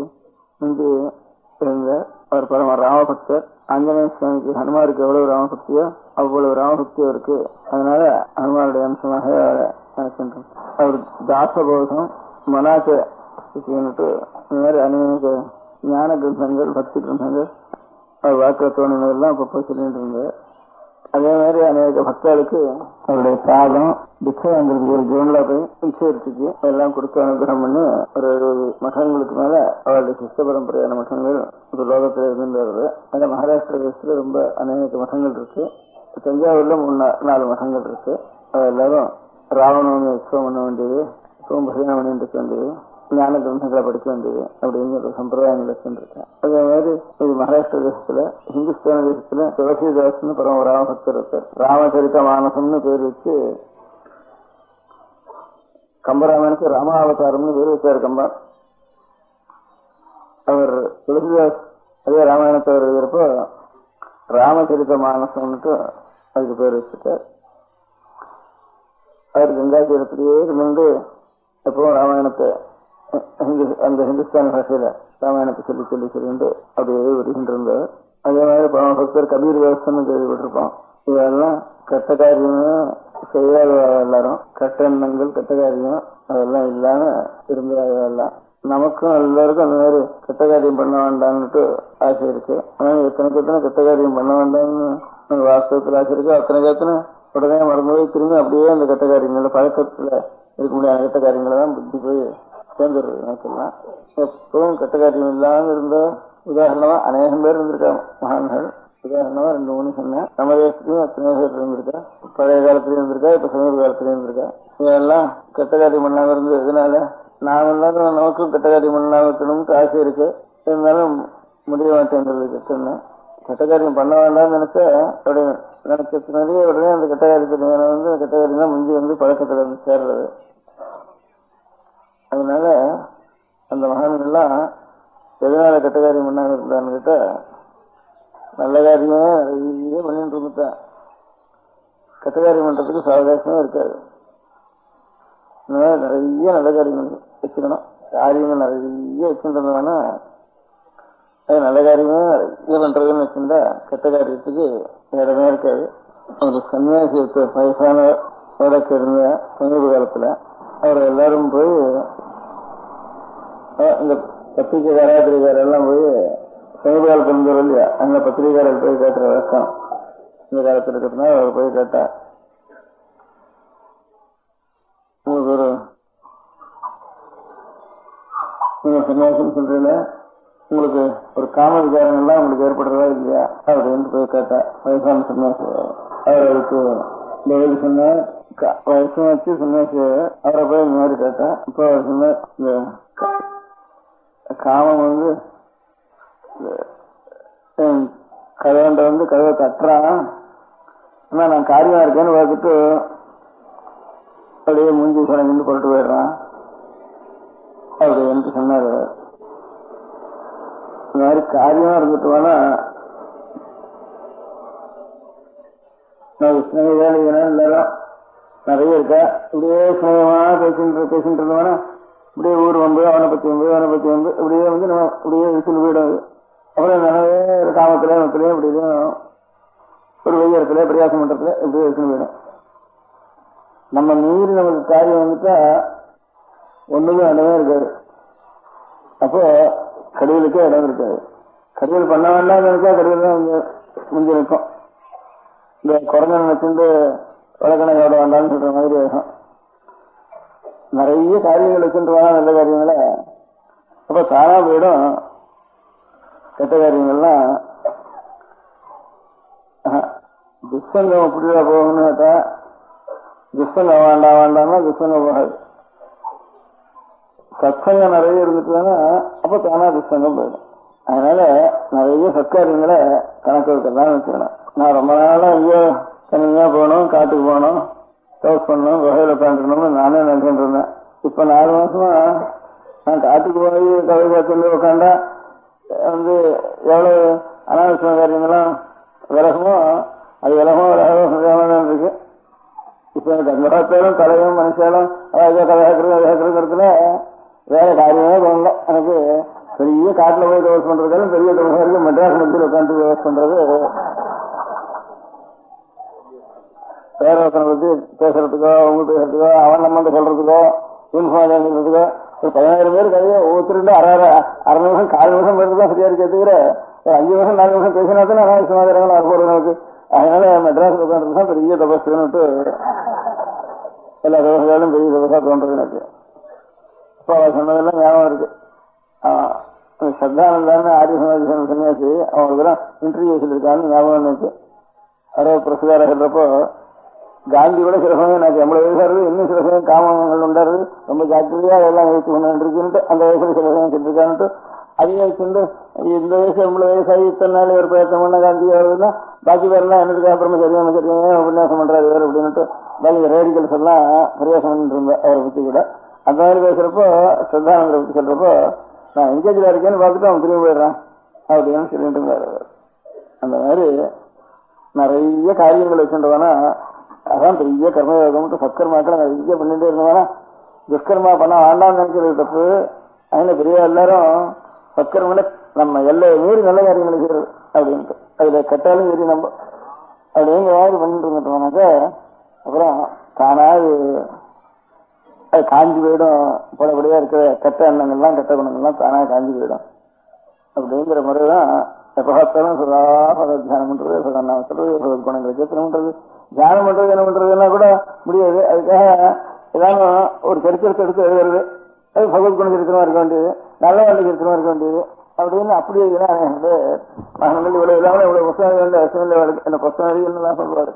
முந்தி இருந்த அவர் பரம ராமபக்தர். ஆஞ்சநேய சுவாமிக்கு ஹனுமாருக்கு எவ்வளவு ராமபக்தியோ அவ்வளவு ராமபக்தி அவருக்கு. அதனால ஹனுமாருடைய அம்சமாக அவரை நினைக்கின்றோம். அவர் தாசபோதம் மனாக்க ஸ்திதின்னுட்டு இந்த மாதிரி அநேக ஞான கிரந்தங்கள், பக்தி கிரந்தங்கள் அவர் வாக்க தோணினதெல்லாம் அப்பப்போ சொல்லிட்டு இருந்தார். அதே மாதிரி அநேக பக்தர்களுக்கு அவருடைய சாதம் பிக்ஷை வாங்குறதுக்கு ஒரு ஜோன்ல போய் பிக்ஷை எடுத்துக்கு எல்லாம் கொடுத்து அனுகிரகம் பண்ணி ஒரு 70 மఠங்களுக்கு மேல அவருடைய சிஷ்ட பரம்பரையான மఠங்கள் ஒரு லோகத்துல இருந்து வருது. அந்த மகாராஷ்டிர தேசத்துல ரொம்ப அநேக மఠங்கள் இருக்கு. தஞ்சாவூர்ல 3-4 மఠங்கள் இருக்கு. அது எல்லாரும் ராவணவனி உற்சவம் பண்ண வேண்டியது, பஜனை பண்ணிட்டு இருக்க வேண்டியது, ஞான கிரந்தங்களை படிக்க வேண்டியது அப்படிங்கிற சம்பிரதாயங்கள் வச்சுருக்கேன். அதே மாதிரி இது மகாராஷ்டிர தேசத்துல, ஹிந்துஸ்தான தேசத்துல துளசிதாஸ்னு பரம ராமபக்தர் இருக்கார். ராமச்சரித மானசம்னு பேர் வச்சு கம்பராமாயணத்துக்கு ராமாவதாரம்னு பேர் வச்சார் கம்பன். அவர் துளசிதாஸ் அதே ராமாயணத்தை எழுதுறப்போ ராமச்சரித மானசம்னுட்டு அதுக்கு பேர் வச்சுட்டார். அவர் கங்கா தீரத்திலேயே இருந்து எப்பவும் ராமாயணத்தை அந்த ஹிந்துஸ்தான் பாஷையில ராமாயணத்தை சொல்லிட்டு அப்படியே வருகின்றிருந்தார். அதே மாதிரி பரமபக்தர் கபீர் விவசன்னு கேள்விப்பட்டிருப்போம். இதெல்லாம் கெட்ட காரியம் செய்யாத எல்லாரும், கெட்ட எண்ணங்கள் கெட்ட காரியம் அதெல்லாம் இல்லாம இருந்ததெல்லாம். நமக்கும் எல்லாருக்கும் அந்த மாதிரி கெட்ட காரியம் பண்ண வேண்டாம்னுட்டு ஆசை இருக்கு. ஆனா எத்தனை கெட்ட காரியம் பண்ண வேண்டாம்னு வாஸ்தவத்தில் ஆசை இருக்கு. அத்தனை உடனே மறந்து திரும்பி அப்படியே அந்த கெட்ட காரியங்கள பழக்கத்துல இருக்க முடியாத கெட்ட காரியங்களை தான் புத்தி போய் சேர்ந்துடுறது. எனக்கெல்லாம் எப்பவும் கெட்ட காரியம் இல்லாம இருந்த உதாரணமா அநேகம் பேர் இருந்திருக்காங்க மகான்கள். உதாரணமா 2-3 சொன்னேன். நம்ம தேசத்துலயும் அத்தனை பேர் இருந்திருக்கா, பழைய காலத்திலயும் இருந்திருக்கா, இப்ப சமீப காலத்திலயும் இருந்திருக்கா. இதெல்லாம் கெட்ட காரியம் பண்ணாம இருந்தது இதனால நாம எல்லாரும் நமக்கும் கெட்ட காரியம் பண்ணாம இருக்கணும்னு ஆசை இருக்கு. இருந்தாலும் முடிய மாட்டேங்கிறது. கெட்ட காரியம் பண்ண வேண்டாம்னு நினைச்சதுனாலேயே உடனே அந்த கெட்ட காரியத்தை கெட்ட காரியம் தான் முந்தி பழக்கத்துல வந்து சேர்றது. அதனால அந்த மகான்கள்லாம் எதனால கெட்ட காரியம் பண்ணாம இருந்தான்னு கேட்ட நல்ல காரியமே நிறைய பண்ணிட்டு இருந்துட்டேன். கெட்ட காரியம் பண்றதுக்கு சாவகாசமே இருக்காது. நிறைய நல்ல காரியங்கள் வச்சுக்கணும். காரியங்கள் நிறைய வச்சுருந்தோம்னா அது நல்ல காரியமே நிறைய பண்றதுன்னு வச்சிருந்தா கெட்ட காரியத்துக்கு இடமே இருக்காது. ஒரு சன்னியாசி வயசான வழக்கு இருந்த சமீப காலத்துல அவர் எல்லாரும் போய் இந்த பத்திரிகைக்காரர் எல்லாம் போய் சமீப காலத்துல இருந்தவர் இல்லையா, அந்த பத்திரிகைக்காரர் போய் கேட்டுற வழக்கம் இந்த காலத்துல இருக்கிறதுனால அவர் போய் கேட்டா, உங்களுக்கு ஒரு நீங்க சன்னியாசம் சொல்றீங்க, உங்களுக்கு ஒரு காம விகாரங்கள்லாம் உங்களுக்கு ஏற்படுறதா இல்லையா அப்படின்னு போய் கேட்டா வயசான சன்னியாசி. அவர் அதுக்கு பதில் சொன்ன வயசும் வச்சு சன்னியாசி அவரை போய் இந்த மாதிரி கேட்டா, இப்போ அவர் சொன்ன இந்த காமம் கதவண்ட கதவை தட்டுறான், ஆனா நான் காரியமா இருக்கேன்னு பார்த்துட்டு அப்படியே மூஞ்சி சொன்ன போட்டு போயிடுறான் அப்படி என்று சொன்னார். இந்த மாதிரி காரியமா இருந்துட்டோம்னா நான் ஸ்நேகிதான எல்லாரும் நிறைய இருக்கா, இப்படியே ஸ்நேகமா பேசிட்டு இருந்தோம்னா இப்படியே ஊர் வந்து அவனை பத்தி வந்து இப்படியே நம்ம இப்படியே விசில் போயிடும். அப்புறம் நிறைய காமத்திலையும் இப்படியும் ஒரு வெய்யறத்துல பிரயாசம் பண்றதுல இப்படியே விசில் போயிடும். நம்ம மீறி நமக்கு காரியம் வந்துட்டா ஒண்ணுமே இடமே இருக்காது. அப்போ கடிதலுக்கே இடம் இருக்காது. கடிதல் பண்ண வேண்டாம் நினைச்சா கடிதல் தான் முந்தி நிற்கும். இந்த குரங்கன் வச்சுட்டு வழக்கணை ஓட வேண்டாம்னு சொல்ற மாதிரி ஆகும். நிறைய காரியங்கள் வச்சுட்டு வேணா நல்ல காரியங்கள அப்ப தானா போயிடும். கெட்ட காரியங்கள்லாம் துஷ்சங்கம் அப்படியா போகணும்னு கேட்டா துஷ்சங்கம் வேண்டாம்னா துஷ்சங்கம் போகாது. சத்சங்கம் நிறைய இருந்துட்டுனா அப்ப தானா துஷ்சங்கம் போயிடும். அதனால நிறைய சத்காரியங்களை கணக்கு வைக்கலாம் வச்சுக்கணும். நான் ரொம்ப நாளா ஐயோ தனியா போகணும், காட்டுக்கு போகணும், டவுஸ் பண்ணணும், வகையில உட்காந்துக்கணும்னு நானே நினைச்சுட்டு இருந்தேன். இப்ப 4 மாசமா நான் காட்டுக்கு போய் கதை காத்து உட்காண்டா எவ்வளவு அனாவசிய காரியங்களும் விலகமோ அது விலகமோ இருக்கு. இப்ப எனக்கு அந்த காலத்திலும் தலையும் மனுஷாலும் கதைக்கிறதுல வேற காரியமே தோணல. எனக்கு பெரிய காட்டுல போய் டவுஸ் பண்றதாலும் பெரிய டவுஸ் இருக்கு. மெட்ராஸ் மத்தியில் உட்காந்து டவுஸ் பண்றது வேற ஒருத்தனை பத்தி பேசுறதுக்கோ அவங்க பேசுறதுக்கோ அவன் நம்ம சொல்றதுக்கோ யூனிஃபார்ம் சொல்றதுக்கோ ஒரு 15,000 பேர் கதையை ஒவ்வொருத்தருண்டு அரை நிமிஷம் 4 நிமிஷம் பேருக்குதான் சரியா இருக்கே தவிர ஒரு 5 நிமிஷம் 4 நிமிஷம் பேசினா தான் அனாவசியமாக வரப்போறது நமக்கு. அதனால மெட்ராஸ் உட்காந்துட்டு தான் பெரிய தபஸ்ன்னு எல்லா தபசாலும் பெரிய தபசா தோன்றது எனக்கு. இப்போ அவர் சொன்னதெல்லாம் ஞாபகம் இருக்கு. சத்தானந்தான்னு ஆரிய சமாஜ சன்னியாசி அவங்களுக்குலாம் இன்டர்வியூ சொல்லியிருக்கான்னு ஞாபகம் இருக்கு. பிரசுகார சொல்றப்போ காந்தி கூட சில சமயம் எனக்கு 80 வயசா இருக்கு, இன்னும் சில சமயம் காமங்கள் உண்டாரு, ரொம்ப ஜாக்கிரதையா அதெல்லாம் வயசு கொண்டு அந்த வயசுல சில சமயம் சொல்லிருக்கான்ட்டு அதையே வச்சுட்டு இந்த வயசு 80 வயசாகி இத்தனை நாள் ஒரு பிரயத்தனம் பண்ண காந்தி வருதுன்னா பாக்கி பேரெல்லாம் என்னதுக்கு அப்புறமா சரியான உபன்யாசம் பண்றாரு வேறு அப்படின்னுட்டு ரேடிகல்ஸ் எல்லாம் பிரவேசம் இருந்த அவரை பத்தி கூட அந்த மாதிரி பேசுறப்போ சித்தானந்தரை பத்தி சொல்றப்போ நான் எங்கேஜ்ல இருக்கேன்னு பார்த்துட்டு அவன் திரும்பி போயிடுறான் அப்படின்னு சொல்லிட்டு இருந்தாரு அவர். அந்த மாதிரி நிறைய காரியங்கள் வச்சுட்டோம்னா அதான் பெரிய கர்மயோகம் சத்கர்மாக்களை நிறைய பண்ணிட்டே இருந்தோம்னா துஷ்கர்மா பண்ண வேண்டாம்னு நினைக்கிறது தப்பு. அதனால பெரிய எல்லாரும் சத்கர்மனை நம்ம எல்லை மீறி நல்ல காரியங்களை செய்யறது அப்படின்ட்டு அதுல கெட்டாலும் மீறி நம்ம அப்படிங்கிற மாதிரி பண்ணிட்டு இருந்துட்டோம்னாக்க அப்புறம் தானா அது காஞ்சி போயிடும். போடப்படியா இருக்கிற கெட்ட எண்ணங்கள்லாம் கெட்ட குணங்கள்லாம் தானா காஞ்சி போயிடும். அப்படிங்கிற முறைதான் எப்ப பார்த்தாலும் சதா தியானம் பண்றது சதாநாமம் சொல்றது பகவத் குணங்களை கேட்கணும் பண்றது தியானம் பண்றது என்ன பண்றதுன்னா கூட முடியாது. அதுக்காக ஏதாவது ஒரு சரித்திரத்தை எடுத்து எழுதுறது அது பகவத் குண சரித்திரமா இருக்க வேண்டியது நல்ல வாழ்க்கை சரித்திரமா இருக்க வேண்டியது அப்படின்னு அப்படி மகன்கள் இவ்வளவு இல்லாமல் இவ்வளவு புத்தகம் என்ன புத்தகம் என்னெல்லாம் சொல்லுவாரு.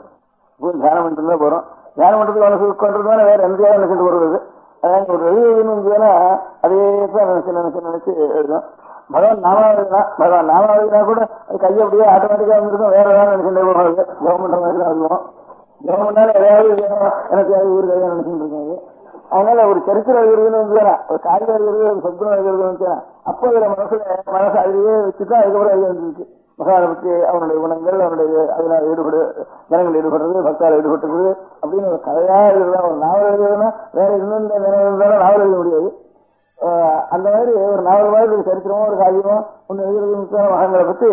தியானம் பண்ணிட்டு இருந்தா போறோம். தியானம் பண்றதுக்கு மனசு கொண்டதுனால வேற எந்த நினைச்சிட்டு வருவது அதாவது ஒரு எழுதுன்னா அதே தான் நினைச்சு எழுதும். பகவான் நாமாவதினா கூட கையை அப்படியே ஆட்டோமேட்டிக்கா வந்துருக்கும். வேற ஏதாவது நினைச்சுட்டே போவாங்க. கவர்மெண்ட் மாதிரி தான் இருக்கும். கவர்மெண்டால எதையாவது எனக்கு ஊர் கையா நினைச்சுட்டு இருக்காங்க. அதனால ஒரு சரித்திரம் எழுதுன்னு வந்துச்சுன்னா ஒரு காரியம் எழுதுறது ஒரு சத்குணம் எழுதுறது வந்துச்சுன்னா அப்போ அதுல மனசு அதிலேயே வச்சுதான் அதுக்கப்புறம் அது வந்துருக்கு. மகானை பற்றி அவனுடைய குணங்கள் அவனுடைய அதனால ஜனங்கள் ஈடுபடுறது பக்தால் ஈடுபட்டுறது அப்படின்னு ஒரு கதையா எழுதுதான். ஒரு நாவல் எழுதுறதுன்னா வேற இன்னும் இருந்தாலும் நாவல் எழுத முடியாது. அந்த மாதிரி ஒரு நாவல் மாதிரி ஒரு சரித்திரமோ ஒரு காரியமோ ஒண்ணு எழுதுறது மகான்களை பத்தி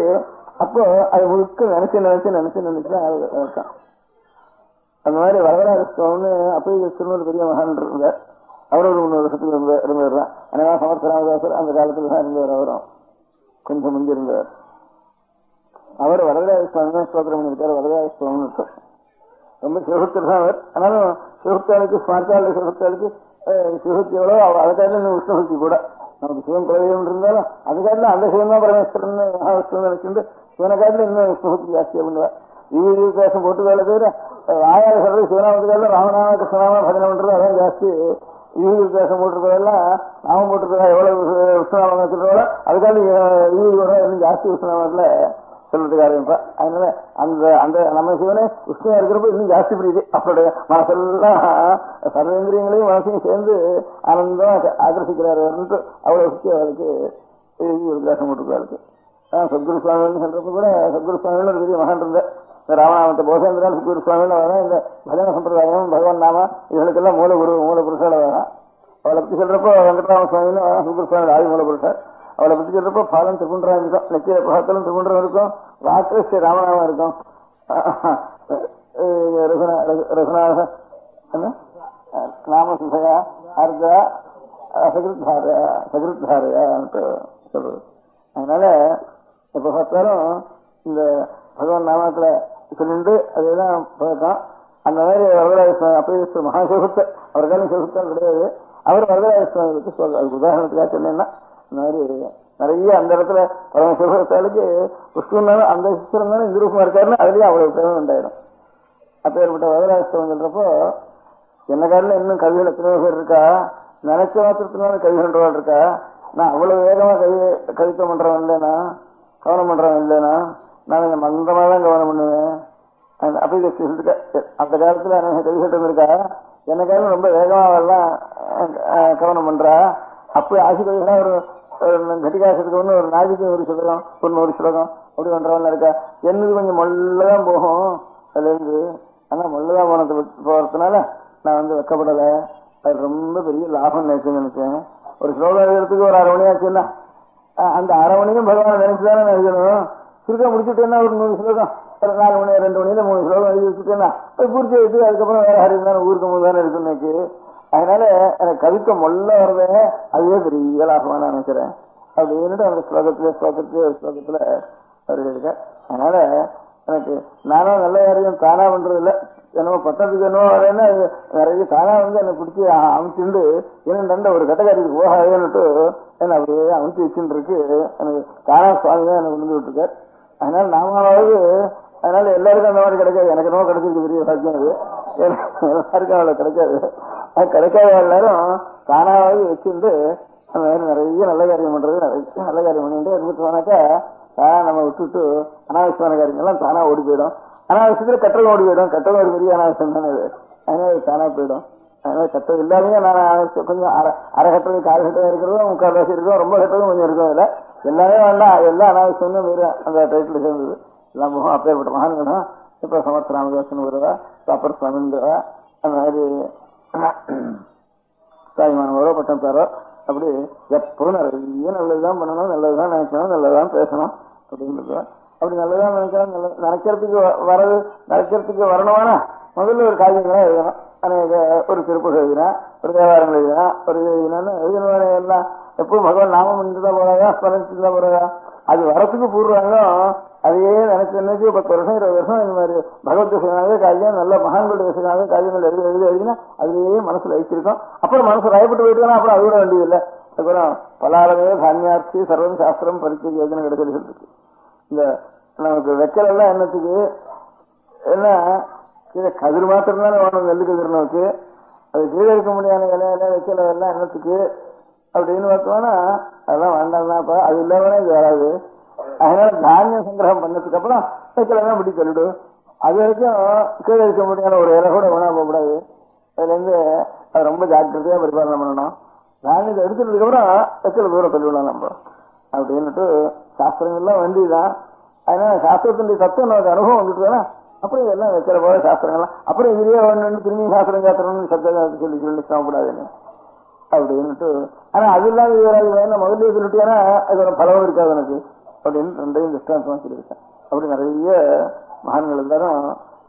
அப்போ அது முழுக்க நினைச்சு அந்த மாதிரி வரதராஜஸ்வாமின்னு அப்பயும் ஒரு பெரிய மகான் இருந்தார். அவரும் ஒரு 300 வருஷத்துக்கு இருந்தவர். அனைவா சமர்த்தராமதாசர் அந்த காலத்துல தான் இருந்தவர். அவரும் கொஞ்சம் முந்தி இருந்தவர். அவர் வரதராஜஸ்வாமி ஸ்தோத்திரம் பண்ணிருக்காரு. வரதராஜஸ்வாமி ரொம்ப சிவபக்தர் தான் அவர். ஆனாலும் சிவபக்தாளுக்கு ஸ்மார்த்தாளுக்கு சிவபக்தாளுக்கு சிவபக்தி எவ்வளோ அதுக்காக விஷ்ணுபக்தி கூட நமக்கு சிவன் குலதெய்வம் இருந்தாலும் அதுக்காட்டில அந்த சிவன் தான் பரமேஸ்வரன் மகாவிஷ்ணு நினைச்சுட்டு சிவனை காட்டில இன்னும் விஷ்ணுபக்தி ஜாஸ்தியா பண்ணுவார். வித்தியாசம் போட்டு வேலை தவிர வாயால சொல்றது சிவநாமத்துக்காக ராமநாம கிருஷ்ணநாம பஜனை பண்றது அதான் ஜாஸ்தி. வித்தியாசம் போட்டிருக்கிறதெல்லாம் நாமம் போட்டிருக்கா எவ்வளவு விஷ்ணுநாமம் வச்சிருக்கோட அதுக்காக இன்னும் ஜாஸ்தி விஷ்ணுநாமத்துல சொல்றதுக்கு ஆரம்பிப்பா. அதனால அந்த அந்த நம்ம சிவனே விஷ்ணுவா இருக்கிறப்ப இன்னும் ஜாஸ்தி பிரியுது. அவருடைய மனசெல்லாம் சர்வேந்திரியங்களையும் மனசையும் சேர்ந்து ஆனந்தம் ஆகர்ஷிக்கிறாரு. அவ்வளவு சுத்தி அவருக்கு வித்தியாசம் போட்டிருக்காருக்கு. சத்குரு சுவாமின்னு சொல்றப்ப கூட சத்குரு சுவாமின்னு ஒரு பெரிய மகான் இருந்த ராமநாமத்தை போசேந்திரன் சத்குரு சுவாமின்னு வர இந்த பஜன சம்பிரதாயம் பகவான் நாம இவனுக்கெல்லாம் மூல புருஷால வரான். அவளை பத்தி சொல்றப்போ வெங்கட்ராம சுவாமின்னு சத்குரு சுவாமி ஆதி மூல புருஷர். அவளை பத்தி சொல்றப்போ பாலம் திருக்குன்றம் இருக்கும். நெத்திய பகத்திலும் திருக்குன்றம் இருக்கும். வாக்கு ஸ்ரீ ராமநாமம் இருக்கும். ரகுநாத நாம சுசையா அர்த்தா சகிருத்தாரையான்ட்டு சொல்றது. அதனால எப்ப பார்த்தாலும் இந்த பகவான் நாமத்துல சொல்லிட்டு அதுதான் பழக்கம். அந்த மாதிரி வரதராஜஸ்வாமி அப்ப மகாசிவத்தை அவருக்காலும் சிவத்தான் கிடையாது. அவர் வரதராஜஸ்வாமி பற்றி சொல்ற அதுக்கு உதாரணத்துக்காக சொன்னேன்னா இந்த மாதிரி நிறைய அந்த இடத்துல பரம சிவத்தாளுக்கு புஷ்பன்னாலும் அந்த சித்திரங்களும் இந்த ரூபமா இருக்காருன்னா அதுலயும் அவ்வளவு பிரேமம் உண்டாயிடும். அப்ப ஏற்பட்ட வரதராஜஸ்வாமி சொல்றப்போ என்ன காரணம் இன்னும் கவிகள் எத்தனையோ பேர் இருக்கா, நினைச்ச மாத்திரத்தினால கவிகள்ன்றவாள் இருக்கா. நான் அவ்வளவு வேகமா கவித்துவம் பண்றவன் இல்லைனா கவனம் பண்றவன் இல்லைனா நான் இந்த மந்தமா தான் கவனம் பண்ணுவேன். அப்ப அந்த காலத்துல கவிகட்டம் இருக்கா என்ன காலம் ரொம்ப வேகமாவெல்லாம் கவனம் பண்றா. அப்படி ஆசி கவிகளா ஒரு கட்டிகாசத்துக்கு ஒண்ணு ஒரு நாளைக்கு ஒரு சுலகம் ஒரு 100 சுலகம் அப்படி பண்றவன் இருக்கா. என்னது கொஞ்சம் மொல்லதான் போகும் அதுல இருந்து. ஆனா மொல்லதான் போறதுனால நான் வெக்கப்படல. அது ரொம்ப பெரிய லாபம் நினைச்சேன். ஒரு ஸ்லோகம் எழுதுறதுக்கு ஒரு 1/2 மணி ஆச்சுன்னா அந்த 1/2 மணியும் பகவானை நினைச்சுதானே எழுதணும். சுருக்க முடிச்சுட்டேன்னா ஒரு 100 ஸ்லோகம் ஒரு 4 மணி 2 மணியில 3 ஸ்லோகம் எழுதி வச்சுட்டேன்னா பூர்த்தி ஆயிட்டு அதுக்கப்புறம் வேற ஹரிந்தான ஊருக்கு போது தானே இருக்குன்னு நினைச்சு. அதனால எனக்கு கவிக்க மொல்ல வருதே அதுவே பெரிய லாபமா நான் நினைக்கிறேன் அப்படின்ட்டு அந்த ஸ்லோகத்துல அவர் இருக்க. அதனால எனக்கு நானும் நல்ல யாரையும் தானா பண்றது இல்லை. என்னமோ பட்டத்துக்கு என்னவோ வரேன்னா நிறைய தானா என்னை பிடிச்சி அமுச்சுண்டு என்னண்ட ஒரு கட்டக்காரிக்கு போகாதுன்னுட்டு என்ன அப்படியே அமுச்சு வச்சுட்டு இருக்கு. எனக்கு தானா சுவாமி தான் எனக்கு கொண்டு விட்டுருக்கார். அதனால நாமாவது அதனால எல்லாருக்கும் அந்த மாதிரி கிடைக்காது. எனக்கு என்னவோ கிடைச்சிருக்கு பெரிய பாக்கியம். அது எல்லாருக்கும் அவ்வளவு கிடைக்காது. அது கிடைக்காத எல்லாரும் தானாவது வச்சுட்டு அந்த மாதிரி நிறைய நல்ல காரியம் பண்றது நிறைய நல்ல காரியம் பண்ணிட்டு இருந்துட்டு போனாக்கா தானா நம்ம விட்டுட்டு அனாவசியமான காரியங்கள்லாம் தானா ஓடி போயிடும். அனாவசியத்துல கட்டளம் ஓடி போயிடும். கட்டளம் ஒரு பெரிய அனாவசியம் தானே. அதனால அது தானா போயிடும். அதனால கட்டது இல்லாமையே நான் கொஞ்சம் அரை கட்டது கால் கட்டதும் இருக்கிறதும் 3/4 இருக்கும், ரொம்ப கட்டதும் கொஞ்சம் இருக்கும். இல்லை எல்லாமே வேண்டாம், எல்லாம் அனாவசியம்னு வேறு அந்த டைட்டில் சேர்ந்தது. எல்லாம் முகம் அப்பேற்பட்ட மகான்களும் இப்போ சமர்த்த ராமதாசன் வருவா, சாப்பர் சுவாமிங்கிறவா, அந்த மாதிரி தாய்மானவரோ பட்டம் தாரோ, அப்படி எப்பவும் நிறைய நல்லதுதான் பண்ணணும், நல்லதுதான் நினைக்கணும், நல்லதுதான் பேசணும் அப்படின்றது. அப்படி நல்லதான் நினைக்கணும், நினைக்கிறதுக்கு வரணுமானா முதல்ல ஒரு காரியங்களா எழுதணும். அநேக ஒரு திருப்புகள் எழுதினா, ஒரு தேவாரங்கள் எழுதினா, ஒரு எழுதினான்னு எழுதின எல்லாம் எப்பவும் பகவான் நாமம் இருந்தா போறாதா, ஸ்மரிச்சுதான் போறாதா, அது வரத்துக்கு பூர்வாங்களும் அதையே நினைச்சு 10 வருஷம் 20 வருஷம் இந்த மாதிரி பகவத் விஷயமாக காரியம், நல்ல மகான்களுடைய விஷயமாக காரியங்கள் எழுதினா அதுலேயே மனசுல வச்சிருக்கோம். அப்புறம் மனசு ராயப்பட்டு போயிட்டு அப்புறம் அது விட வேண்டியதில்லை. அதுக்கப்புறம் பலாரவே தானியார்த்தி சர்வம் சாஸ்திரம் பரிச்சை யோஜனை கிடைச்சது இருக்கு. இந்த நமக்கு வைக்கலெல்லாம் என்னத்துக்கு, ஏன்னா கீழே கதிர் மாத்திரம் தானே வேணும், நெல்லு கதிர் நோக்கு, அது கீழே இருக்க முடியாத இலையில வைக்கல எல்லாம் என்னத்துக்கு அப்படின்னு பார்த்தோம்னா அதெல்லாம் வேண்டாம்னாப்பா, அது இல்லாம இது வராது. அதனால தானியம் சங்கிரகம் பண்ணதுக்கு அப்புறம் வைக்கலாம் பிடி சொல்லிடு. அது வரைக்கும் கீழே இருக்க முடியாத ஒரு இலை கூட வேணா போகக்கூடாது. அதுல இருந்து அது ரொம்ப ஜாக்கிரதையா பரிபாலனை பண்ணணும். தானியத்தை எடுத்துட்டதுக்கு அப்புறம் வைக்கல தூரம் சொல்லிவிடலாம் நம்ம அப்படின்னுட்டு சாஸ்திரங்கள்லாம் வேண்டியதுதான். அதனால சாஸ்திரத்தினுடைய தத்துவம் நமக்கு அனுபவம் வந்துட்டுதானே, அப்புறம் இதெல்லாம் வைக்கிற போல சாஸ்திரங்கள்லாம் அப்புறம் இதுலயே ஒன்று திரும்பி சாஸ்திரம் சாத்திரம்னு சப்தம் சொல்லி சிரமப்படாதுன்னு அப்படின்னுட்டு. ஆனா அது இல்லாத முதல்ல சொல்லிட்டேன்னா அது ஒரு பலவும் இருக்காது எனக்கு அப்படின்னு 2 திஷ்டாந்தமா சொல்லியிருக்கேன். அப்படி நிறைய மகான்கள் இருந்தாலும்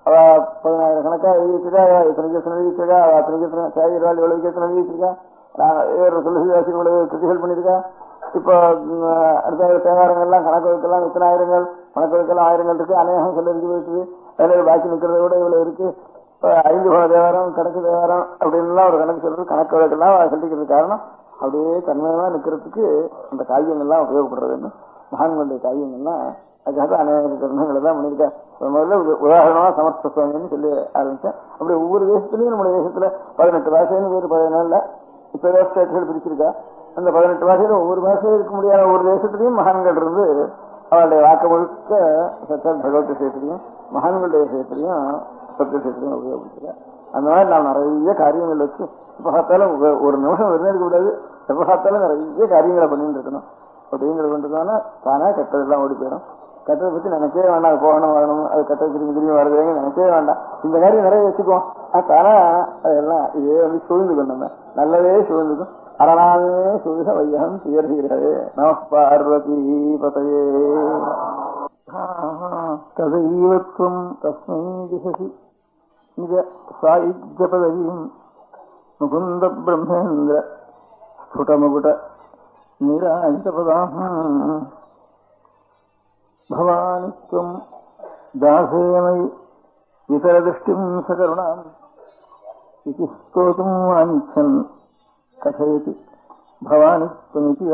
அவ 10,000 கணக்கா எழுதிச்சிருக்கா, இத்தனை கேசன் எழுதிச்சிருக்கா, அத்தனை கேசன் சாயிரால் எவ்வளவு கேசன் எழுதிச்சிருக்கா, துளசிதாசி இவ்வளவு கிருதிகள் பண்ணியிருக்கா. இப்போ அடுத்த தேவாரங்கள்லாம் கணக்கு வைக்கலாம், இத்தனை ஆயிரங்கள் கணக்கு வைக்கலாம், ஆயிரங்கள் இருக்கு, அநேகம் சொல்லிருக்கு போயிட்டு அதில் பாக்கி நிற்கிறத விட இவ்வளவு இருக்கு. இப்போ 5 போன தேவாரம் கணக்கு தேவாரம் அப்படின்லாம் ஒரு கணக்கு சொல்றது, கணக்கு வழக்கெல்லாம் சொல்லிக்கிறது காரணம் அப்படியே தன்மையமா நிற்கிறதுக்கு அந்த காவியங்கள்லாம் உபயோகப்படுறதுன்னு மகான்களுடைய காவியங்கள்லாம் அதுக்காக அநேக கிரந்தங்களை தான் பண்ணியிருக்கேன். முதல்ல உதாரணமா சமர்த்த சுவாமின்னு சொல்லி ஆரம்பிச்சேன். அப்படி ஒவ்வொரு தேசத்துலயும் நம்முடைய தேசத்துல 18 பாஷைன்னு பேர் 17 இப்ப ஸ்டேட்கள் பிரிச்சிருக்கா. அந்த 18 பாஷையில ஒவ்வொரு பாஷையில் இருக்க முடியாத ஒவ்வொரு தேசத்திலையும் மகான்கள் இருந்து அவருடைய வாக்கு முழுக்க சத்தால் பகவத் விஷயத்திலையும் மகான்களுடைய விஷயத்திலையும் சத்திய விஷயத்திலையும் உபயோகப்படுத்தல. அந்த மாதிரி நான் நிறைய காரியங்கள் வச்சு எப்ப பார்த்தாலும் ஒரு நிமிஷம் விருந்தெடுக்க கூடாது, எப்ப பார்த்தாலும் நிறைய காரியங்களை பண்ணிட்டு இருக்கணும். அப்படிங்கிறது கொண்டுதானே தானே கெட்டதெல்லாம் ஓடி போயிடும். கெட்டதை பத்தி நினைக்கவே வேண்டாம், அது போகணும் வரணும், அது கெட்டது திரும்பி வருது நினைக்கவே வேண்டாம். இந்த காரியம் நிறைய வச்சுக்குவோம், தானே அதெல்லாம் இதே சூழ்ந்துக்கும், நம்ம நல்லதே சூழ்ந்துக்கும். அரணாமே சுக வையம் சுயர்கிறது. நம பார்வதி பதையே. ததைவத்வம் தஸ்மை திசசி நிஜ சாயுஜ்ய பதவியும் முகுந்த பிரம்மேந்திர ஸ்புடமுகுட நிராஜபதாம் பவானித்வம் தாசேமயி விதரதிஷ்டிம் சகருணாம் இதி ஸ்தோதும் வாஞ்சன் கഥயதி பவானித்வமிதி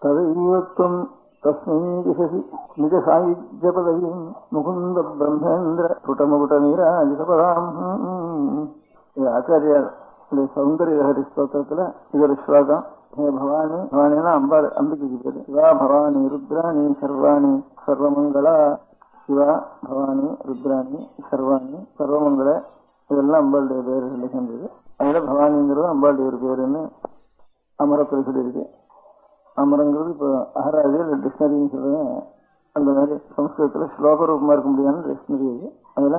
ததைவத்வம் தஸ்மை திசசி நிஜ சாயுஜ்ய பதவியும் முகுந்த பிரம்மேந்திர ஸ்புடமுகுட நிராஜபதாம். ஆச்சாரியார் சௌந்தரிய லஹரி ஸ்தோத்திரத்துல இது ஒரு ஸ்லோகம். ஹே பவானி, பவானினா அம்பாள், அம்பிகைக்கு பேரு. சிவா பவானி ருத்ராணி சர்வாணி சர்வமங்களா. சிவா பவானி ருத்ராணி சர்வாணி சர்வமங்கள, இதெல்லாம் அம்பாளுடைய பேரு சேர்ந்தது. அதுல பவானிங்கிறது அம்பாளுடைய ஒரு பேருன்னு அமரத்தில் சொல்லியிருக்கு. அமரங்கிறது இப்போ அகராதியில் டிக்ஷனரின்னு சொல்லுவேன். அந்த மாதிரி சம்ஸ்கிருதத்துல ஸ்லோக ரூபமா இருக்க முடியாத டிக்ஷனரி இது. அதுல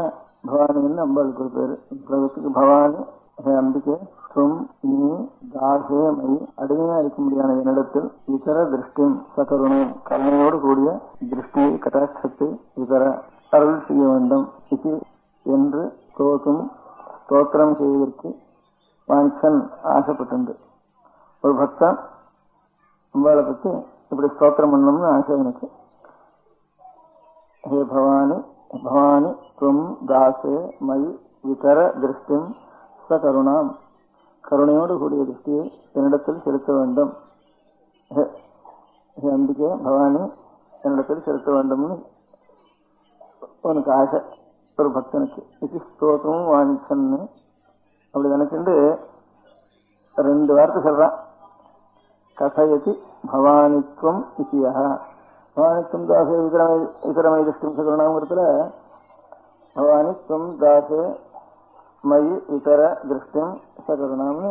பவானின்னு அம்பாளுக்கு ஒரு பேரு. உலகத்துக்கு பவானி அம்பிகை துவம் நீ தாசே மயி அடிமையா இருக்க முடியாத என்னிடத்தில் இதர திருஷ்டியும் சகருணையும் கருணையோடு கூடிய திருஷ்டியை கட்டாட்சத்தை இதர அருள் செய்ய வேண்டும் இது என்று ஸ்தோத்திரம் செய்வதற்கு வாஞ்சன் ஆசைப்பட்டு. ஒரு பக்தன் அம்பாளை பற்றி இப்படி ஸ்தோத்திரம் பண்ணணும்னு ஆசை எனக்கு. ஹே பவானி, பவானி துவம் தாசே மயி விதர திருஷ்டியும் கருணாம், கருணையோடு கூடிய திருஷ்டியை என்னிடத்தில் செலுத்த வேண்டும். அம்பிகை பவானி என்னிடத்தில் செலுத்த வேண்டும்னு உனக்கு ஆசை ஒரு பக்தனுக்கு. இது ஸ்தோத்திரமும் வாணிச்சன்னு அப்படி நினைச்சுட்டு 2 வார்த்தை சொல்றான். கசயதி பவானித்வம் இசியா. பவானித்வம் தாசே இதரமை திருஷ்டி கருணாங்கிறதுல பவானி துவம் தாசே மயி இதர திருஷ்டம் சகரணம்னு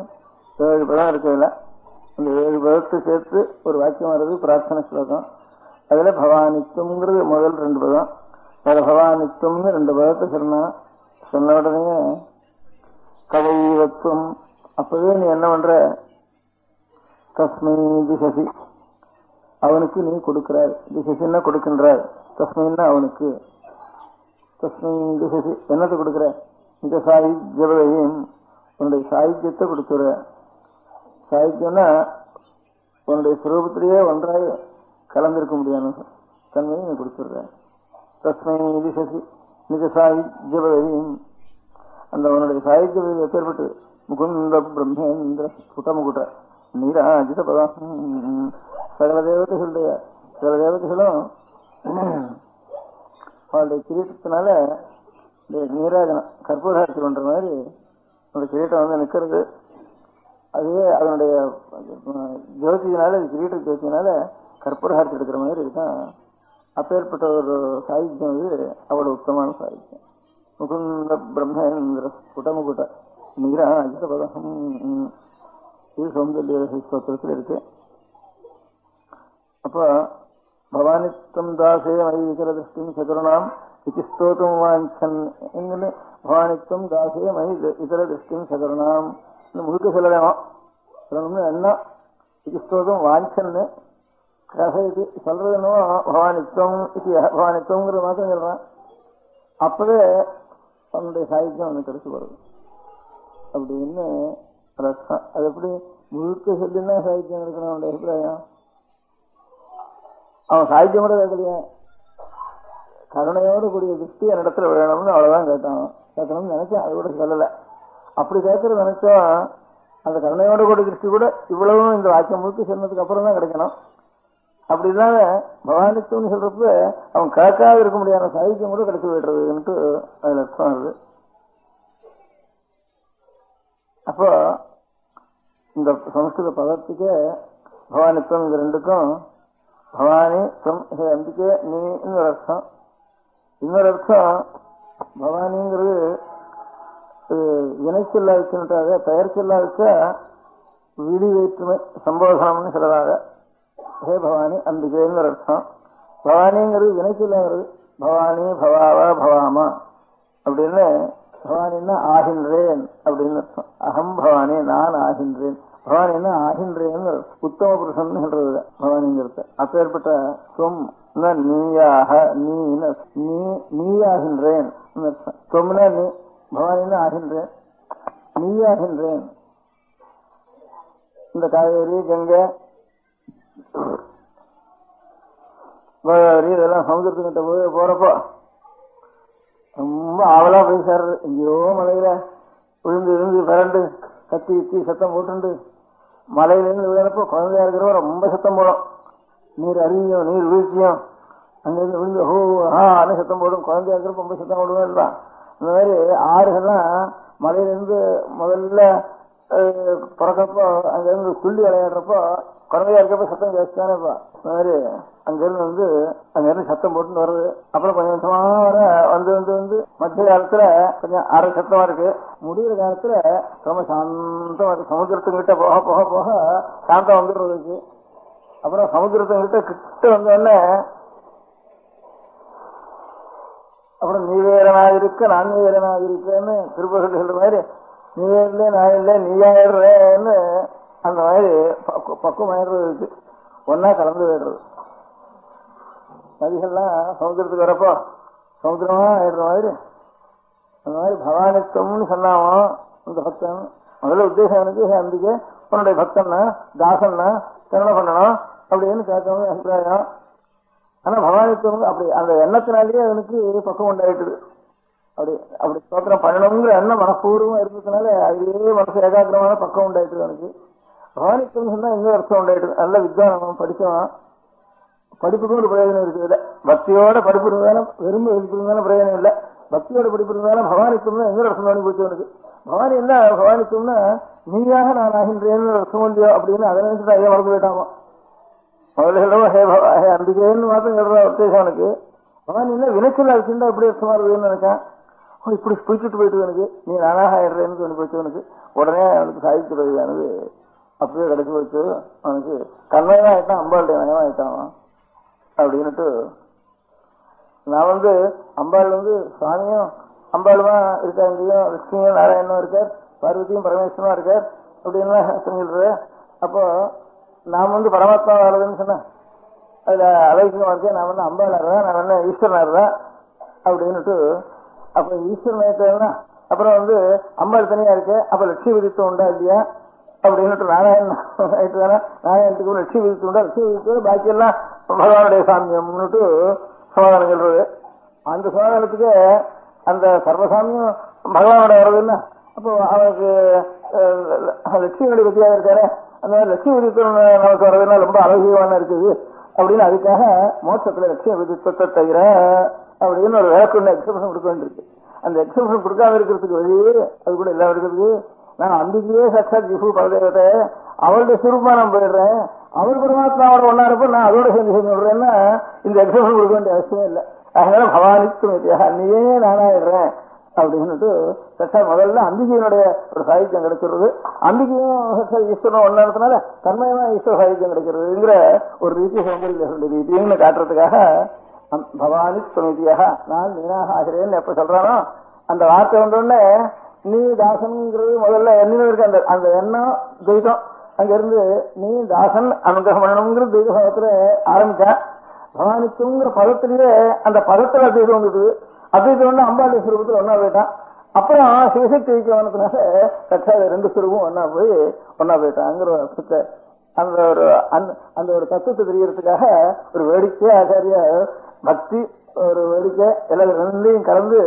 7 பதம் இருக்குல்ல. இந்த 7 பதத்தை சேர்த்து ஒரு வாக்கியம் வருது, பிரார்த்தனை ஸ்லோகம். அதுல பவானித்துவம்ங்கிறது முதல் 2 பதம். அதுல பவானித்துவம்னு 2 பதத்தை சொன்ன உடனே கதைவத்துவம். அப்பவே நீ என்ன பண்ற? தஸ்மை திசசி, அவனுக்கு நீ கொடுக்கிறாய். திசசின்னா கொடுக்கின்றாய், தஸ்மைன்னா அவனுக்கு. தஸ்மை திசசி என்னத்தை கொடுக்கிற? இந்த சாகித்யம், உன்னுடைய சாகித்யத்தை கொடுத்துற. சாகித்யம்னா உன்னுடைய சுரூபத்திலேயே ஒன்றாய் கலந்திருக்க முடியாது தன்மையை நீ கொடுத்துடுற. தஸ்மை திசசி நிஜ சாகித்யம், அந்த உன்னுடைய சாகித்யம் எப்பேற்பட்டு முகுந்த பிரம்மேந்திர ஸ்புடமுகுட்ட நீராஜித பதம். சகல தேவதைகளும் அவளுடைய கிரீட்டத்தினால நீராஜனம் கற்பூராட்சி பண்ற மாதிரி அந்த கிரீட்டம் நிக்கிறது. அதுவே அதனுடைய ஜோதியினால, கிரீட்ட ஜோதியினால கற்பூராட்சி எடுக்கிற மாதிரி இருக்கான். அப்பேற்பட்ட ஒரு சாகித்யம் அவ்வளவு உத்தமான சாகித்யம். முகுந்த பிரம்மேந்திர ஸ்புடமுகுட்ட நீராஜித பதம். இது சௌந்தர்ய ஸ்தோத்திரத்தில் இருக்கு. அப்போ பவானித்தம் தாசே மயிர திருஷ்டிம் சகருணாம் இது ஸ்தோதம் வாஞ்சன். பவானித்தம் தாசே மயி இதர திருஷ்டிம் சகருணாம் முழுக்க சொல்லணும்னு என்ன? இது ஸ்தோதம் வாஞ்சன்னு இது சொல்றதுன்னு பவானித்தம் பவானித்தம்ங்கிற மாத்திரம் சொல்றான். அப்பவே அவனுடைய சாகித்யம் அவனுக்கு கிடைச்சு வருது அப்படின்னு ரசம். அது எப்படி முழுக்க சொல்லினா சாகித்யம் இருக்கணும் அவனுடைய அபிப்பிராயம்? அவன் சாகித்யம் கூட கேட்கலையே, கருணையோடு கூடிய திருஷ்டி என்னிடத்துல வேணும்னு அவ்வளவுதான் கேட்கணும்னு நினைச்சேன். அது கூட சொல்லல. அப்படி கேட்கறது நினைச்சா அந்த கருணையோடு கூடிய திருஷ்டி கூட இவ்வளவும் இந்த வாக்கியம் முழுக்க சொன்னதுக்கு அப்புறம் தான் கிடைக்கணும். அப்படி இல்லாம பவானித்துவம்னு சொல்றப்ப அவன் கேட்காத இருக்க முடியாத சாகித்யம் கூட கிடைச்சு போய்டுறதுன்ட்டு அதுல அர்த்தம் வருது. அப்போ இந்த சமஸ்கிருத பதத்துக்கு பவானித்துவம் இது ரெண்டுக்கும் பவானி அம்பிக்கை நீ இன்னொரு அர்த்தம். இன்னொரு அர்த்தம் பவானிங்கிறது இணைச்சொல்லா வச்சுட்டாக, பெயர் சொல்லா வச்சா விழி வேற்றுமை சம்போதனம்னு சொல்றதாக. ஹே பவானி அம்பிகைன்னு ஒரு அர்த்தம். பவானிங்கிறது இணைச்சொல்லாங்கிறது. பவானி பவாவா பவாமா அப்படின்னு. பவானின்னா ஆகின்றேன் அப்படின்னு அர்த்தம். அகம் பவானி, நான் ஆகின்றேன். பவானின்னா ஆகின்றேன்னு உத்தம புருஷன் சொல்றது பவானிங்கிறது. அப்பேற்பட்ட சொம் நீயாக, நீயாகின்றேன் அர்த்தம். சொம்னா நீ, பவானின்னா ஆகின்றேன், நீயாகின்றேன். இந்த காவேரி, கங்கை, கோதாவரி இதெல்லாம் சமுதிரத்துக்கிட்ட போறப்போ ரொம்ப ஆவலா போய் சேர்றது. எங்கேயோ மலையில விழுந்து பிறண்டு கத்தி சத்தம் போட்டுண்டு மலையிலிருந்து விழுறப்போ குழந்தையா இருக்கிறப்ப ரொம்ப சத்தம் போடும். நீர் அருவியும் நீர் வீழ்ச்சியும் அங்கிருந்து விழுந்து ஹோன்னு சத்தம் போடும். குழந்தையா இருக்கிறப்ப ரொம்ப சத்தம் போடுவேன் இல்லைதான். இந்த மாதிரி ஆறுகள்லாம் மலையிலிருந்து முதல்ல பிறக்கப்போ அங்கிருந்து துள்ளி விளையாடுறப்போ குழந்தையா இருக்கப்ப சத்தம் ஜாஸ்தியானப்பா. இந்த மாதிரி அங்கிருந்து சத்தம் போட்டுன்னு வருது. அப்புறம் கொஞ்சம் கொஞ்சமா வர வந்து மத்திய காலத்துல கொஞ்சம் அரை சத்தமா இருக்கு. முடிகிற காலத்துல ரொம்ப சாந்தமா இருக்கு. சமுத்திரத்துக்கிட்ட போக போக போக சாந்தம் வந்துடுறதுக்கு. அப்புறம் சமுத்திரத்துக்கிட்ட கிட்ட வந்தோடனே அப்புறம் நீ வேறனாக இருக்க நான் வேறனாக இருக்கேன்னு திருப்பதி சொல்ற மாதிரி நீ வேறல நான் இல்லை நீயாயிடுறேன்னு அந்த மாதிரி பக்குவம் ஆயிடுறது இருக்கு. ஒன்னா கலந்து போயிடுறது. நதிகள்லாம் சமுத்திரத்துக்கு வரப்போ சமுத்திரமா ஆயிடுற மாதிரி அந்த மாதிரி பவானித்துவம்னு சொன்னாமோ இந்த பக்தன். முதல்ல உத்தேசம் எனக்கு அம்பிக்கை உன்னுடைய பக்தன்னா தாசன்னா என்ன பண்ணணும் அப்படின்னு கேட்கணும் அபிப்பிராயம். ஆனா பவானித்துவம் அப்படி அந்த எண்ணத்தினாலேயே அவனுக்கு பக்குவம் உண்டாயிட்டுது. அப்படி ஸ்தோத்திரம் பண்ணணுங்கிற எண்ணம் மனப்பூர்வமா இருந்ததுனால அதுவே மனசு ஏகாகிரமான பக்கம் உண்டாயிட்டுது அவனுக்கு. பவானித்துவம் சொன்னா எங்க அர்த்தம் உண்டாயிட்டுது. நல்ல வித்வானம் படிச்சவன் படிப்புக்கும் ஒரு பிரயோஜனம் இருக்குது. பக்தியோட படிப்பு இருந்தாலும் வெறும் படிப்பு இருந்தாலும் பிரயோஜனம் இல்லை. பக்தியோட படிப்பு இருந்தாலும் பவானித்துவம்னா எங்க அர்த்தம் பண்ணி போச்சவனுக்கு. பவானி என்ன பவானித்துவம்னா நீயாக நான் ஆகின்றேன்னு அர்த்தம் இல்லையோ அப்படின்னு அதை நினைச்சுட்டு ஐயா மறந்து போயிட்டாமா. முதல்ல சொல்றவன் ஹே அம்பிகைன்னு மாத்திரம் சொல்ற உத்தேசம் அவனுக்கு. பவானி என்ன வினைச்சொல்லா வச்சிருந்தா எப்படி அர்த்தமா இருக்குதுன்னு நினைச்சான். இப்படி பிடிச்சிட்டு போயிட்டு எனக்கு நீ நானாக ஆயிடுறேன்னு சொல்லி போச்சவனுக்கு உடனே அவனுக்கு சாதிக்க பதவியானது அப்படியே கிடைச்சி போச்சு. அவனுக்கு கண்மையா ஆயிட்டான், அம்பாளுடைய நயமா ஆயிட்டான் அப்படின்னுட்டு நான் அம்பாள் சுவாமியும் அம்பாளுமா இருக்கா, இங்கேயும் லட்சுமியும் நாராயணனும் இருக்கார், பார்வதியும் பரமேஸ்வரமா இருக்கார் அப்படின்னு சொல்லிடுறேன். அப்போ நான் பரமாத்மா வாழ்றதுன்னு சொன்னேன், அதுல அலைக்கியமா இருக்கேன். நான் அம்பாள் ஆடுறேன், நான் ஈஸ்வரன் ஆடுறேன் அப்படின்னுட்டு. அப்ப ஈஸ்வரன் ஆயிட்டா அப்புறம் அம்பாள் தனியா இருக்கு, அப்ப லட்சுமி விதித்தம் உண்டா இல்லையா அப்படின்னுட்டு நாராயணன் ஆயிட்டு தானே, நாராயணத்துக்கு லட்சுமி விதித்து உண்டா, லட்சுமி விதித்து பாக்கி எல்லாம் பகவானுடைய சாமியம்னுட்டு சமாதானம் சொல்றது. அந்த சமாதானத்துக்கு அந்த சர்வசாமியும் பகவானோட வர்றதுன்னா அப்போ அவனுக்கு லட்சுமியோட பத்தியாக இருக்காரு, அந்த மாதிரி லட்சுமி விதித்தம் நமக்கு வர்றதுன்னா ரொம்ப அழகியமான இருக்குது அப்படின்னு அதுக்காக மோட்சத்துல லட்சுமி விதித்தத்தை தவிர அப்படின்னு ஒரு விளக்கு எக்ஸப்ஷன் கொடுக்க வேண்டியிருக்கு. அந்த எக்ஸப்ஷன் கொடுக்காம இருக்கிறதுக்கு வழி அது கூட எல்லாம் இருக்கிறது. நான் அம்பிகையே சாட்சாத் ஜிஃபு பரதேவத்தை அவளுடைய சுரூபமா நான் போயிடுறேன், அவர் பரமாத்மாவோட ஒன்னா இருப்ப நான் அதோட சேர்ந்து சேர்ந்து விடுறேன்னா இந்த எக்ஸப்ஷன் கொடுக்க வேண்டிய அவசியம் இல்லை. அதனால பவானிக்கு நீயே நானாயிடுறேன் அப்படின்னுட்டு சாட்சாத் முதல்ல அம்பிகையினுடைய ஒரு சாகித்யம் கிடைக்கிறது. அம்பிகையும் ஈஸ்வரனும் ஒன்னானதுனால தன்மயமா ஈஸ்வர சாகித்யம் கிடைக்கிறதுங்கிற ஒரு ரீதி சௌந்தரிய ரீதின்னு காட்டுறதுக்காக பவானி சுமிதியாக நான் நீனாக ஆகிறேன்னு எப்ப சொல்றானோ அந்த வார்த்தை வந்தோடனே நீ தாசன்ங்கிறது முதல்ல எண்ணம் இருக்கு. அந்த எண்ணம் துவைதம் அங்க இருந்து நீ தாசன் அனுகிரகம் பண்ணணுங்கிற துவைதத்துல ஆரம்பிச்சேன். பவானிக்குங்கிற பதத்திலேயே அந்த பதத்துல அத்வைதம் வந்துட்டு அத்வைதம் அம்பாளுடைய சுரூபத்தில் ஒன்னா போயிட்டான். அப்புறம் சிவசக்தி வைக்கவனத்தினால கட்சா ரெண்டு சுரூபம் ஒன்னா போயிட்டாங்கிற அர்த்தத்தை அந்த ஒரு தத்துவத்தை தெரியறதுக்காக ஒரு வேடிக்கை ஆச்சாரிய பக்தி ஒரு வேடிக்கை எல்லாம் ரெண்டையும் கலந்து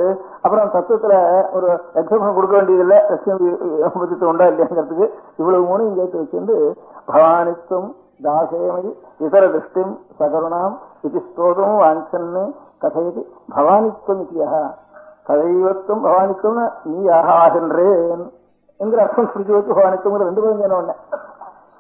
அப்புறம் தத்துவத்துல ஒரு எக்ஸப்ஷன் கொடுக்க வேண்டியதில்லை, லட்சுமி உண்டா இல்லையாங்கிறதுக்கு இவ்வளவு மூணையும் கேட்டு வச்சிருந்து பவானித்துவம் தாசேமதி இதர திருஷ்டிம் சகருணாம் இது ஸ்தோதம் வாஞ்சன்னு கதையது பவானித்துவம் இத்தியா கதைவத்துவம் பவானித்துவம் நீ ஆகின்றேன் என்கிற அர்த்தம் சுருக்கி வச்சு பவானித்துவங்கிற ரெண்டு பேரும் என்ன ஒண்ணு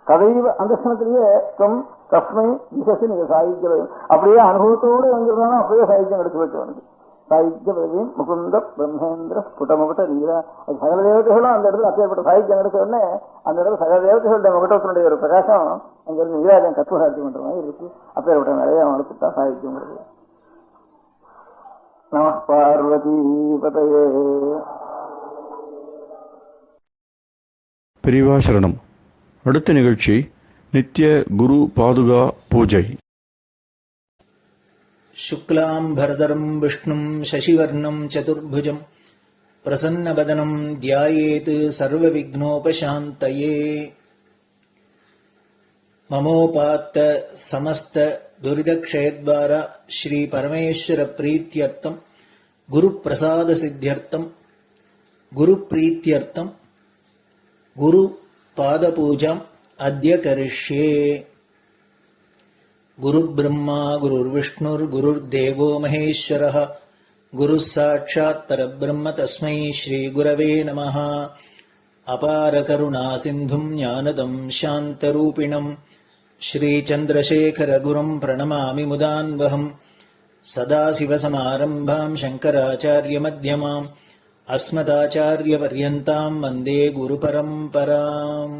கதைவ அந்த ஸ்தலத்திலேயே தம் தஸ்மை விசசி நீங்க சாகித்யம் அப்படியே அனுபவத்தோடு வந்திருந்தாலும் அப்படியே சாகித்யம் எடுத்து வச்சவனுக்கு சாகித்ய பதவியும் முகுந்த பிரம்மேந்திர ஸ்புட்டமுகட்ட நீரா சகல தேவதைகளும் அந்த இடத்துல அப்பேற்பட்ட சாகித்யம் எடுத்த உடனே அந்த இடத்துல சகல தேவதைகளுடைய முகட்டத்தினுடைய ஒரு பிரகாசம் அங்க இருந்து நீராஜன் கற்ப சாத்தியம் பண்ற மாதிரி இருக்கு. அப்பேற்பட்ட நிறைய வளர்த்துட்டா சாகித்யம் வருது. நம பார்வதி பதையே. பெரியவா சரணம். அடுத்த நிகழ்ச்சி நித்திய குரு பாதுகா பூஜை. शुक्लां भरदरं विष्णुं शशिवर्णं चतुर्भुजं प्रसन्नवदनं ध्यायेत् सर्वविघ्नोपशान्तये. ममोपात्त समस्त दुरितक्षयद्वारा श्री परमेश्वर प्रीत्यर्थं गुरुप्रसाद सिद्ध्यर्थं गुरुप्रीत्यर्थं गुरु पादपूजाम् अद्य करिष्ये. गुरुर्ब्रह्मा गुरुर्विष्णुर्गुरुर्देवो महेश्वरः गुरुः साक्षात् परब्रह्म तस्मै श्रीगुरवे नमः. अपारकरुणासिन्धुं ज्ञानदं शान्तरूपिणं श्रीचन्द्रशेखरगुरुं प्रणमामि मुदान्वहम्. सदाशिवसमारम्भां शङ्कराचार्यमध्यमाम् अस्मदाचार्यपर्यन्तां वन्दे गुरुपरम्पराम्.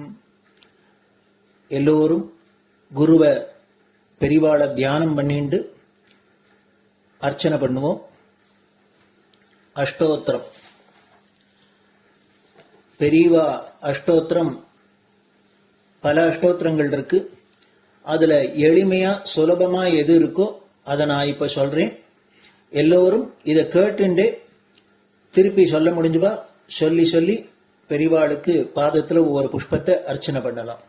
எல்லோரும் குருவை பெரிவாளை தியானம் பண்ணிண்டு அர்ச்சனை பண்ணுவோம். அஷ்டோத்திரம் பெரியவா அஷ்டோத்திரம் பல அஷ்டோத்திரங்கள் இருக்கு. அதுல எளிமையா சுலபமா எது இருக்கோ அதை நான் இப்ப சொல்றேன். எல்லோரும் இதை கேட்டுண்டே திருப்பி சொல்ல முடிஞ்சுபா சொல்லி சொல்லி பெரிவாளுக்கு பாதத்துல ஒவ்வொரு புஷ்பத்தை அர்ச்சனை பண்ணலாம்.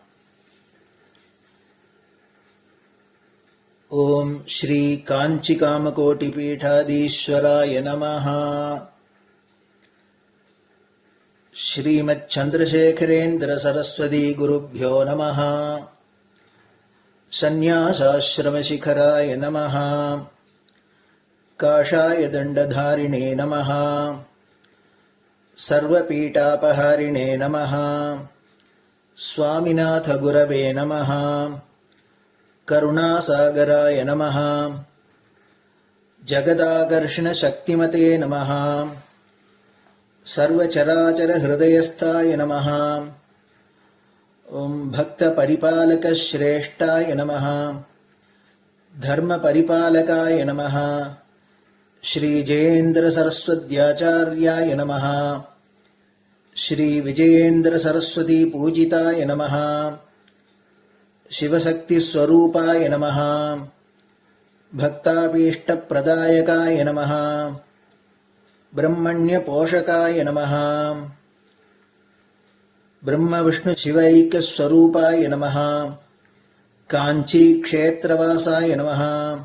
ஓம் ஸ்ரீ காஞ்சி காமகோட்டி பீடாதீஸ்வராய நமஹ. ஸ்ரீமத் சந்திரசேகரேந்திர சரஸ்வதி குருभ्यो நமஹ. சந்நியாசாஸ்ரமசிகராய நமஹ. காஷாய தண்டதாரிணே நமஹ. சர்வபீடாபஹாரிணே நமஹ. स्वामिनाथ गुरवे नमः. करुणासागराय नमः. जगदाकर्षण शक्तिमते नमः. सर्वचराचरहृदयस्थाय नमः। ॐ भक्तपरिपालकश्रेष्ठाय नमः। धर्मपरिपालकाय नमः। श्रीजयेन्द्रसरस्वत्याचार्याय नमः। श्रीविजयेन्द्रसरस्वतीपूजिताय नमः। शिवशक्तिस्वरूपाय नमः। भक्ताभीष्टप्रदायकाय नमः। ब्रह्मण्यपोषकाय नमः। ब्रह्मविष्णुशिवैक्यस्वरूपाय नमः। काञ्चीक्षेत्रवासाय नमः।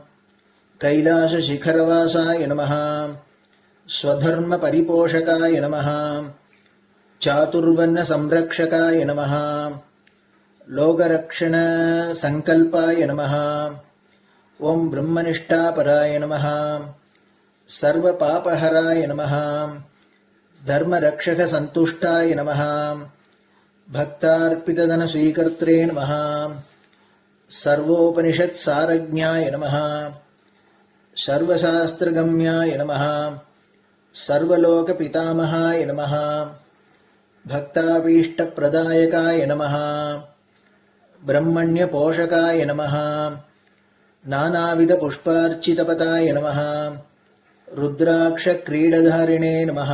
कैलासशिखरवासाय नमः। स्वधर्मपरिपोषकाय नमः। चातुर्वर्णसंरक्षकाय नमः। लोकरक्षणसङ्कल्पाय नमः। ॐ ब्रह्मनिष्ठापराय नमः। सर्वपापहराय नमः। धर्मरक्षकसन्तुष्टाय नमः। भक्तार्पितधनस्वीकर्त्रे नमः। सर्वोपनिषत्सारज्ञाय नमः। सर्वशास्त्रगम्याय नमः। सर्वलोकपितामहाय नमः। भक्ताभीष्टप्रदायकाय नमः। ब्रह्मण्यपोषकाय नमः। नानाविधपुष्पार्चितपताय नमः। रुद्राक्षक्रीडधारिणे नमः।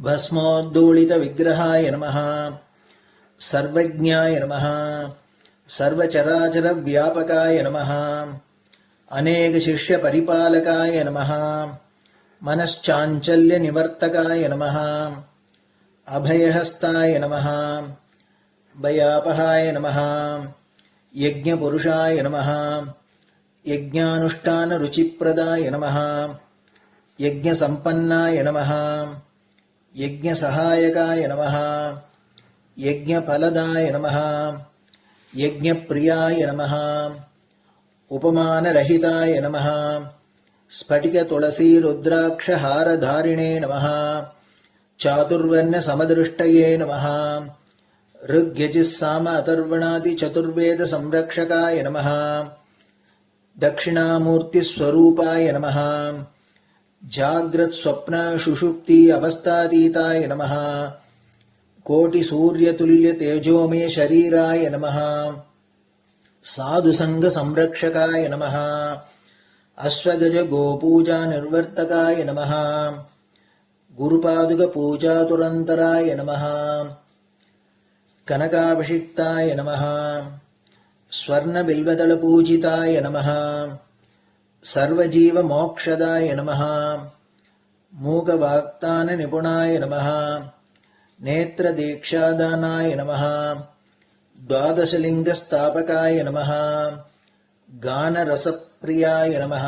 भस्मोद्धूलितविग्रहाय नमः। सर्वज्ञाय नमः। सर्वचराचरव्यापकाय नमः। अनेकशिष्यपरिपालकाय नमः। मनश्चाञ्चल्यनिवर्तकाय नमः। अभयहस्ताय नमः। भयापहाय नमः। यज्ञपुरुषाय नमः। यज्ञानुष्ठानरुचिप्रदाय नमः। यज्ञसम्पन्नाय नमः। यज्ञसहायकाय नमः। यज्ञफलदाय नमः। यज्ञप्रियाय नमः। उपमानरहिताय नमः। स्फटिकतुलसीरुद्राक्षहारधारिणे नमः। चातुर्वर्ण्यसमदृष्टये नमः। ऋग्यजुस्साम अथर्वणादिचतुर्वेदसंरक्षकाय नमः। दक्षिणामूर्तिस्वरूपाय नमः। जाग्रत्स्वप्नसुषुप्ति अवस्थातीताय नमः। कोटिसूर्यतुल्यतेजोमे शरीराय नमः। साधुसङ्गसंरक्षकाय नमः। अश्वगजगोपूजानिर्वर्तकाय नमः। गुरुपादुकपूजातुरन्तराय नमः। कनकाभिषिक्ताय नमः। स्वर्णबिल्वदलपूजिताय नमः। सर्वजीवमोक्षदाय नमः। मूकवाक्ताननिपुणाय नमः। नेत्रदीक्षादानाय नमः। द्वादशलिङ्गस्थापकाय नमः। गानरसप्रियाय नमः।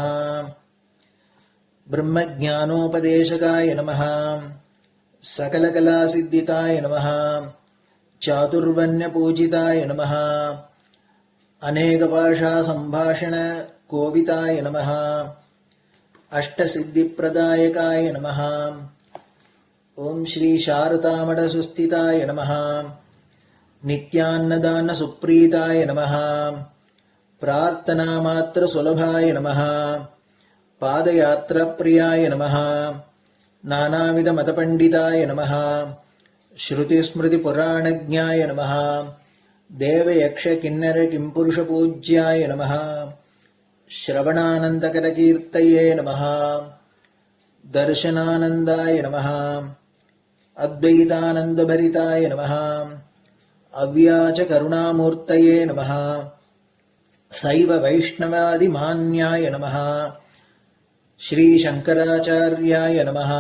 ब्रह्मज्ञानोपदेशकाय नमः। सकलकलासिद्धिताय नमः। चातुर्वर्ण्यपूजिताय नमः। अनेकभाषासम्भाषणकोविताय नमः। अष्टसिद्धिप्रदायकाय नमः। ॐ श्रीशारदामठसुस्थिताय नमः। नित्यान्नदानसुप्रीताय नमः। प्रार्थनामात्रसुलभाय नमः। पादयात्राप्रियाय नमः। नानाविधमतपण्डिताय नमः। श्रुतिस्मृतिपुराणज्ञाय नमः। देवयक्षकिन्नरकिम्पुरुषपूज्याय नमः। श्रवणानन्दकरकीर्तये नमः। दर्शनानन्दाय नमः। अद्वैतानन्दभरिताय नमः। अव्याचकरुणामूर्तये नमः। शैव वैष्णवादिमान्याय नमः। श्रीशङ्कराचार्याय नमः।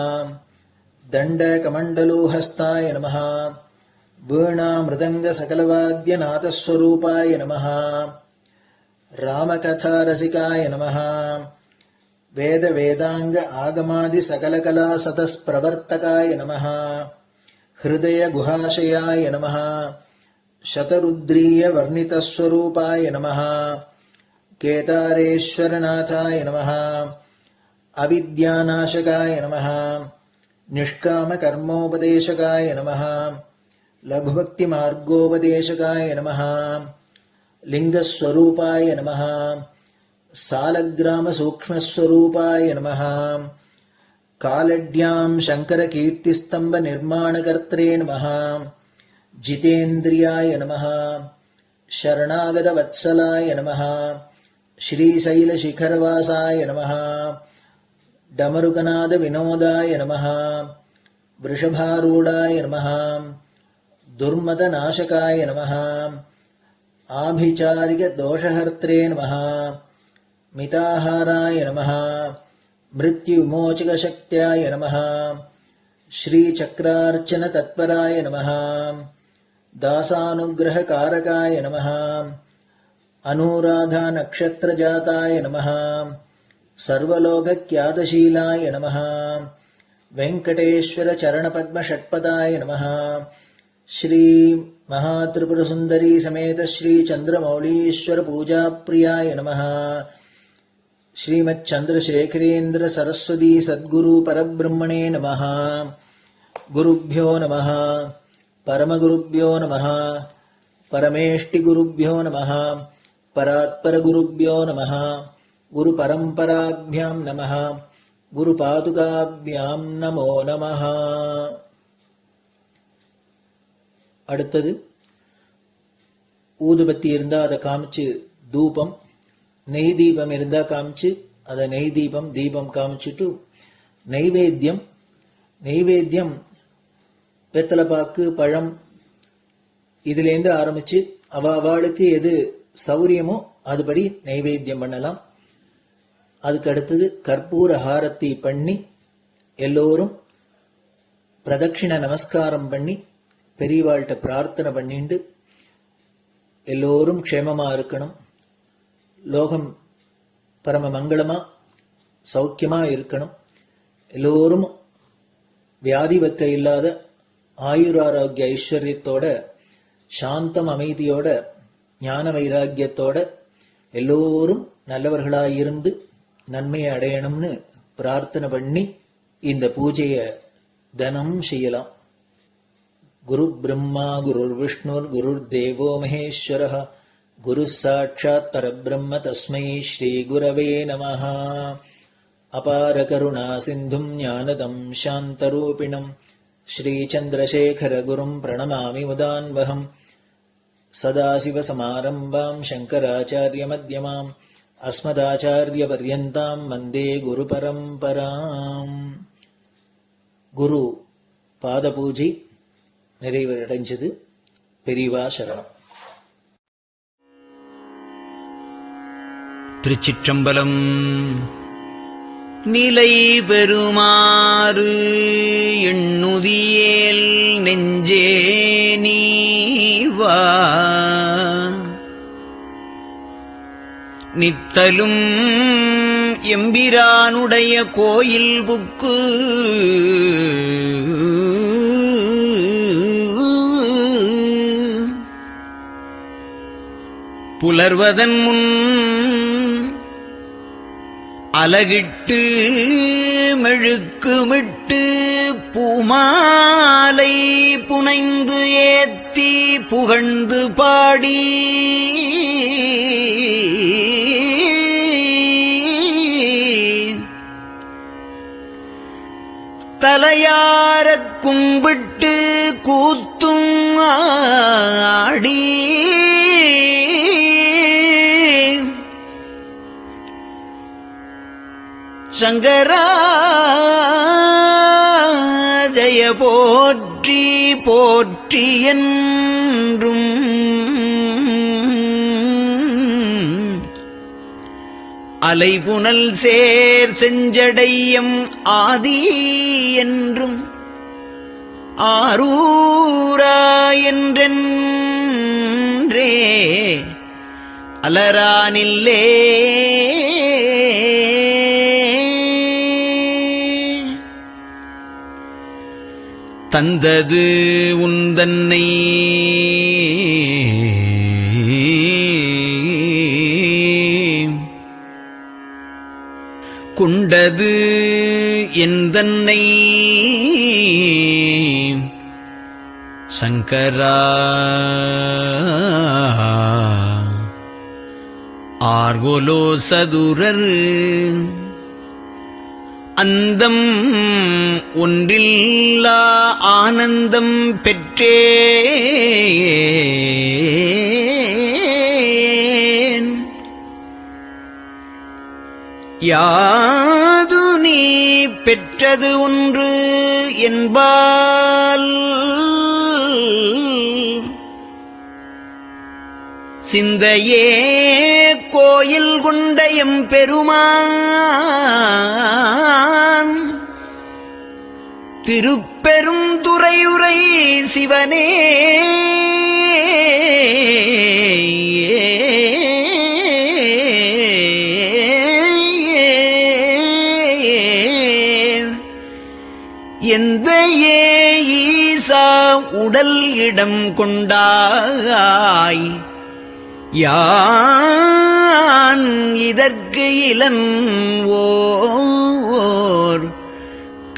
दण्डकमण्डलोहस्ताय नमः। वीणामृदङ्गसकलवाद्यनाथस्वरूपाय नमः। रामकथारसिकाय नमः। वेदवेदाङ्ग आगमादिसकलकलासतस्प्रवर्तकाय नमः। हृदयगुहाशयाय नमः। शतरुद्रीयवर्णितस्वरूपाय नमः। केदारेश्वरनाथाय नमः। अविद्यानाशकाय नमः। निष्कामकर्मोपदेशकाय नमः। लघुभक्तिमार्गोपदेशकाय नमः। लिङ्गस्वरूपाय नमः। सालग्रामसूक्ष्मस्वरूपाय नमः। कालड्यां शङ्करकीर्तिस्तम्भनिर्माणकर्त्रे नमः। जितेन्द्रियाय नमः। शरणागतवत्सलाय नमः। श्रीशैलशिखरवासाय नमः। डमरुकनादविनोदाय नमः। वृषभारूढाय नमः। दुर्मदनाशकाय नमः। आभिचारिकदोषहर्त्रे नमः। मिताहाराय नमः। मृत्युविमोचकशक्त्याय नमः। श्रीचक्रार्चनतत्पराय नमः। दासानुग्रहकारकाय नमः। अनुराधानक्षत्रजाताय नमः। सर्वलोकख्यातशीलाय नमः। वेङ्कटेश्वरचरणपद्मषट्पदाय नमः। श्री महात्रिपुरसुन्दरी समेत श्रीचन्द्रमौलीश्वर पूजाप्रियाय नमः। श्रीमच्चन्द्रशेखरेन्द्र सरस्वती सद्गुरु परब्रह्मणे नमः। गुरुभ्यो नमः। परमगुरुभ्यो नमः। परमेष्टिगुरुभ्यो नमः। परात्परगुरुभ्यो नमः। गुरुपरम्पराभ्यां नमः। गुरुपादुकाभ्यां नमो नमः. அடுத்தது ஊதுபத்தி இருந்தா அதை காமிச்சு தூபம், நெய் தீபம் இருந்தா காமிச்சு அதை நெய் தீபம் தீபம் காமிச்சுட்டு நைவேத்தியம் வெத்தலைப்பாக்கு பழம் இதுலேருந்து ஆரம்பிச்சு அவளுக்கு எது சௌரியமோ அதுபடி நைவேத்தியம் பண்ணலாம். அதுக்கு அடுத்தது கற்பூர ஹாரத்தி பண்ணி எல்லோரும் பிரதட்சிண நமஸ்காரம் பண்ணி பெரியவாள்கிட்ட பிரார்த்தனை பண்ணிண்டு எல்லோரும் க்ஷேமமா இருக்கணும், லோகம் பரம மங்களமா சௌக்கியமா இருக்கணும், எல்லோரும் வியாதி வெக்க இல்லாத ஆயுராரோக்கிய ஐஸ்வர்யத்தோட சாந்தம் அமைதியோட ஞான வைராக்கியத்தோட எல்லோரும் நல்லவர்களாயிருந்து நன்மையை அடையணும்னு பிரார்த்தனை பண்ணி இந்த பூஜையை தினம் செய்யலாம். குரு பிரம்மா குருர் விஷ்ணுர் குருர் தேவோ மகேஸ்வரः குரு சாட்சாத் பரபிரம்ம தஸ்மை ஸ்ரீ குரவே நமः. அபார கருணா சிந்தும் ஞானதம் சாந்தரூபிணம் ஸ்ரீச்சந்திரசேகர குரும் பிரணமாமி முதான்வகம். சதாசிவசமாரம்பாம் சங்கராச்சாரிய மத்யமாம் அஸ்மதாச்சாரிய பர்யந்தாம் வந்தே குரு பரம்பராம். குரு பாத பூஜை நிறைவடைஞ்சது. பெரியவா சரணம். திருச்சிற்றம்பலம். நிலை பெறுமாறு எண்ணுதியேல் நெஞ்சே நீவா, நித்தலும் எம்பிரானுடைய கோயில் புக்கு புலர்வதன் முன் அலகிட்டு மெழுக்குமிட்டு பூமாலை புனைந்து ஏத்தி புகழ்ந்து பாடி தலையாரக் கும்பிட்டு கூத்தும் ஆடி சங்கரா ஜய போற்றி போற்றி என்றும் அலைபுனல் சேர் செஞ்சடையம் ஆதி என்றும் ஆரூரா என்றென்றே அலரானில்லே தந்தது உந்தன்னை கொண்டது எந்தன்னை சங்கரா ஆர்கோலோ சதுரர் அந்தம் ஒன்றில்லா ஆனந்தம் பெற்றேன். யாது நீ பெற்றது ஒன்று என்பால் சிந்தையே கோயில் கொண்ட எம்பெருமான் திருப்பெரும் துறையுரை சிவனே எந்த ஈசா உடல் இடம் கொண்டாய் யான் இதற்கு இலன் ஓர்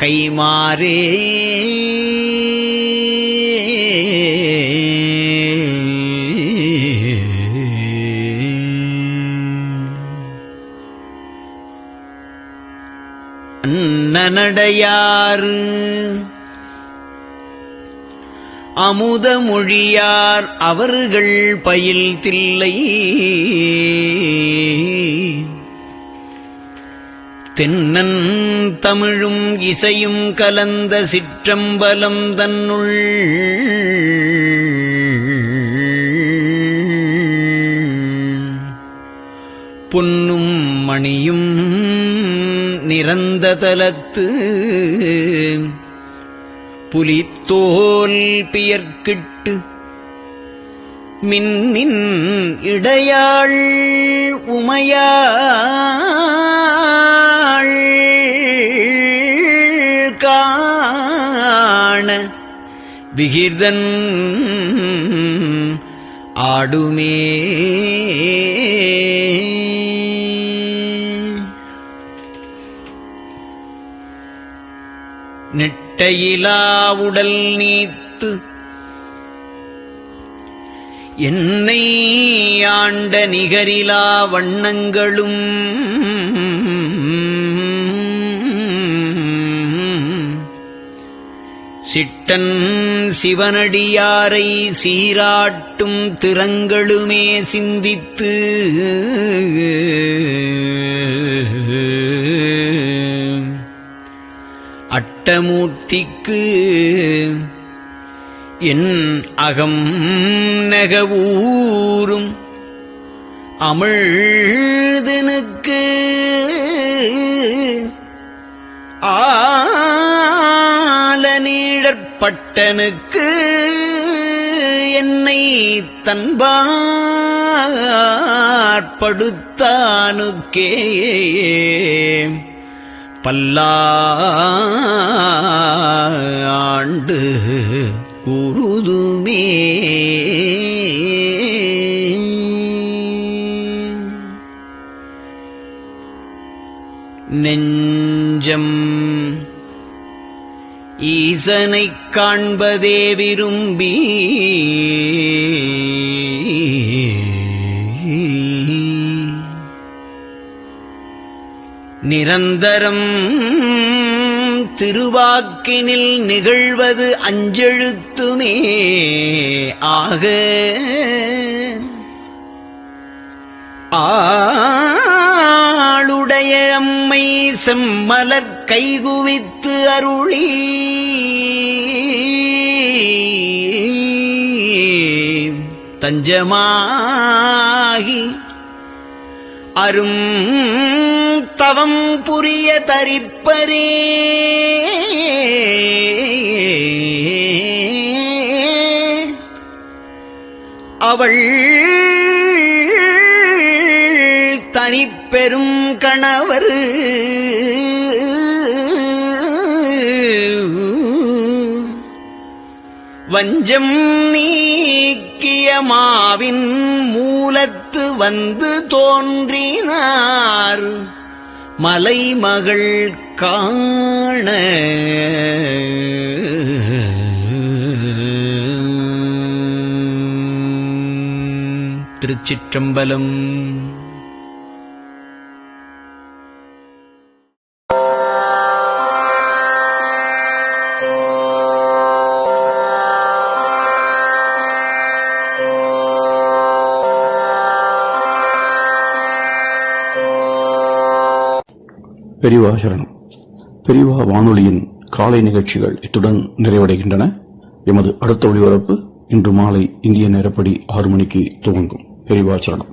கைமாறே. அன்னநடையாறு அமுத மொழியார் அவர்கள் பயில் தில்லை தென்னன் தமிழும் இசையும் கலந்த சிற்றம்பலம் தன்னுள் பொன்னும் மணியும் நிறந்த தலத்து புலித்தோல் பியர்க்கிட்டு மின்னின் இடையாள் உமையாள் காண விகிர்தன் ஆடுமே. நெட்டையிலா உடல் நீத்து என்னை ஆண்ட நிகரிலா வண்ணங்களும் சிட்டன் சிவனடியாரை சீராட்டும் திறங்களுமே சிந்தித்து அட்டமூர்த்திக்கு என் அகம் நெகவூரும் அமிழ்தனுக்கு ஆலநீழற்பட்டனுக்கு என்னை தன்பாற்படுத்தானுக்கே பல்லாண்டு குருதுமே. நெஞ்சம் ஈசனைக் காண்பதே விரும்பி நிரந்தரம் திருவாக்கினில் நிகழ்வது அஞ்செழுத்துமே ஆக ஆளுடைய அம்மை செம்மலர் கைகுவித்து அருளி தஞ்சமாகி அரும் தவம் புரிய தரிப்பரே. அவள் தனிப்பெரும் கணவர் வஞ்சம் நீக்கிய மாவின் மூலத்து வந்து தோன்றினார் மலைமகள் காண திருச்சிற்றம்பலம். பெரியவா சரணம். பெரியவா வானொலியின் காலை நிகழ்ச்சிகள் இத்துடன் நிறைவடைகின்றன. எமது அடுத்த ஒளிபரப்பு இன்று மாலை இந்திய நேரப்படி 6 மணிக்கு துவங்கும். பெரியவா சரணம்.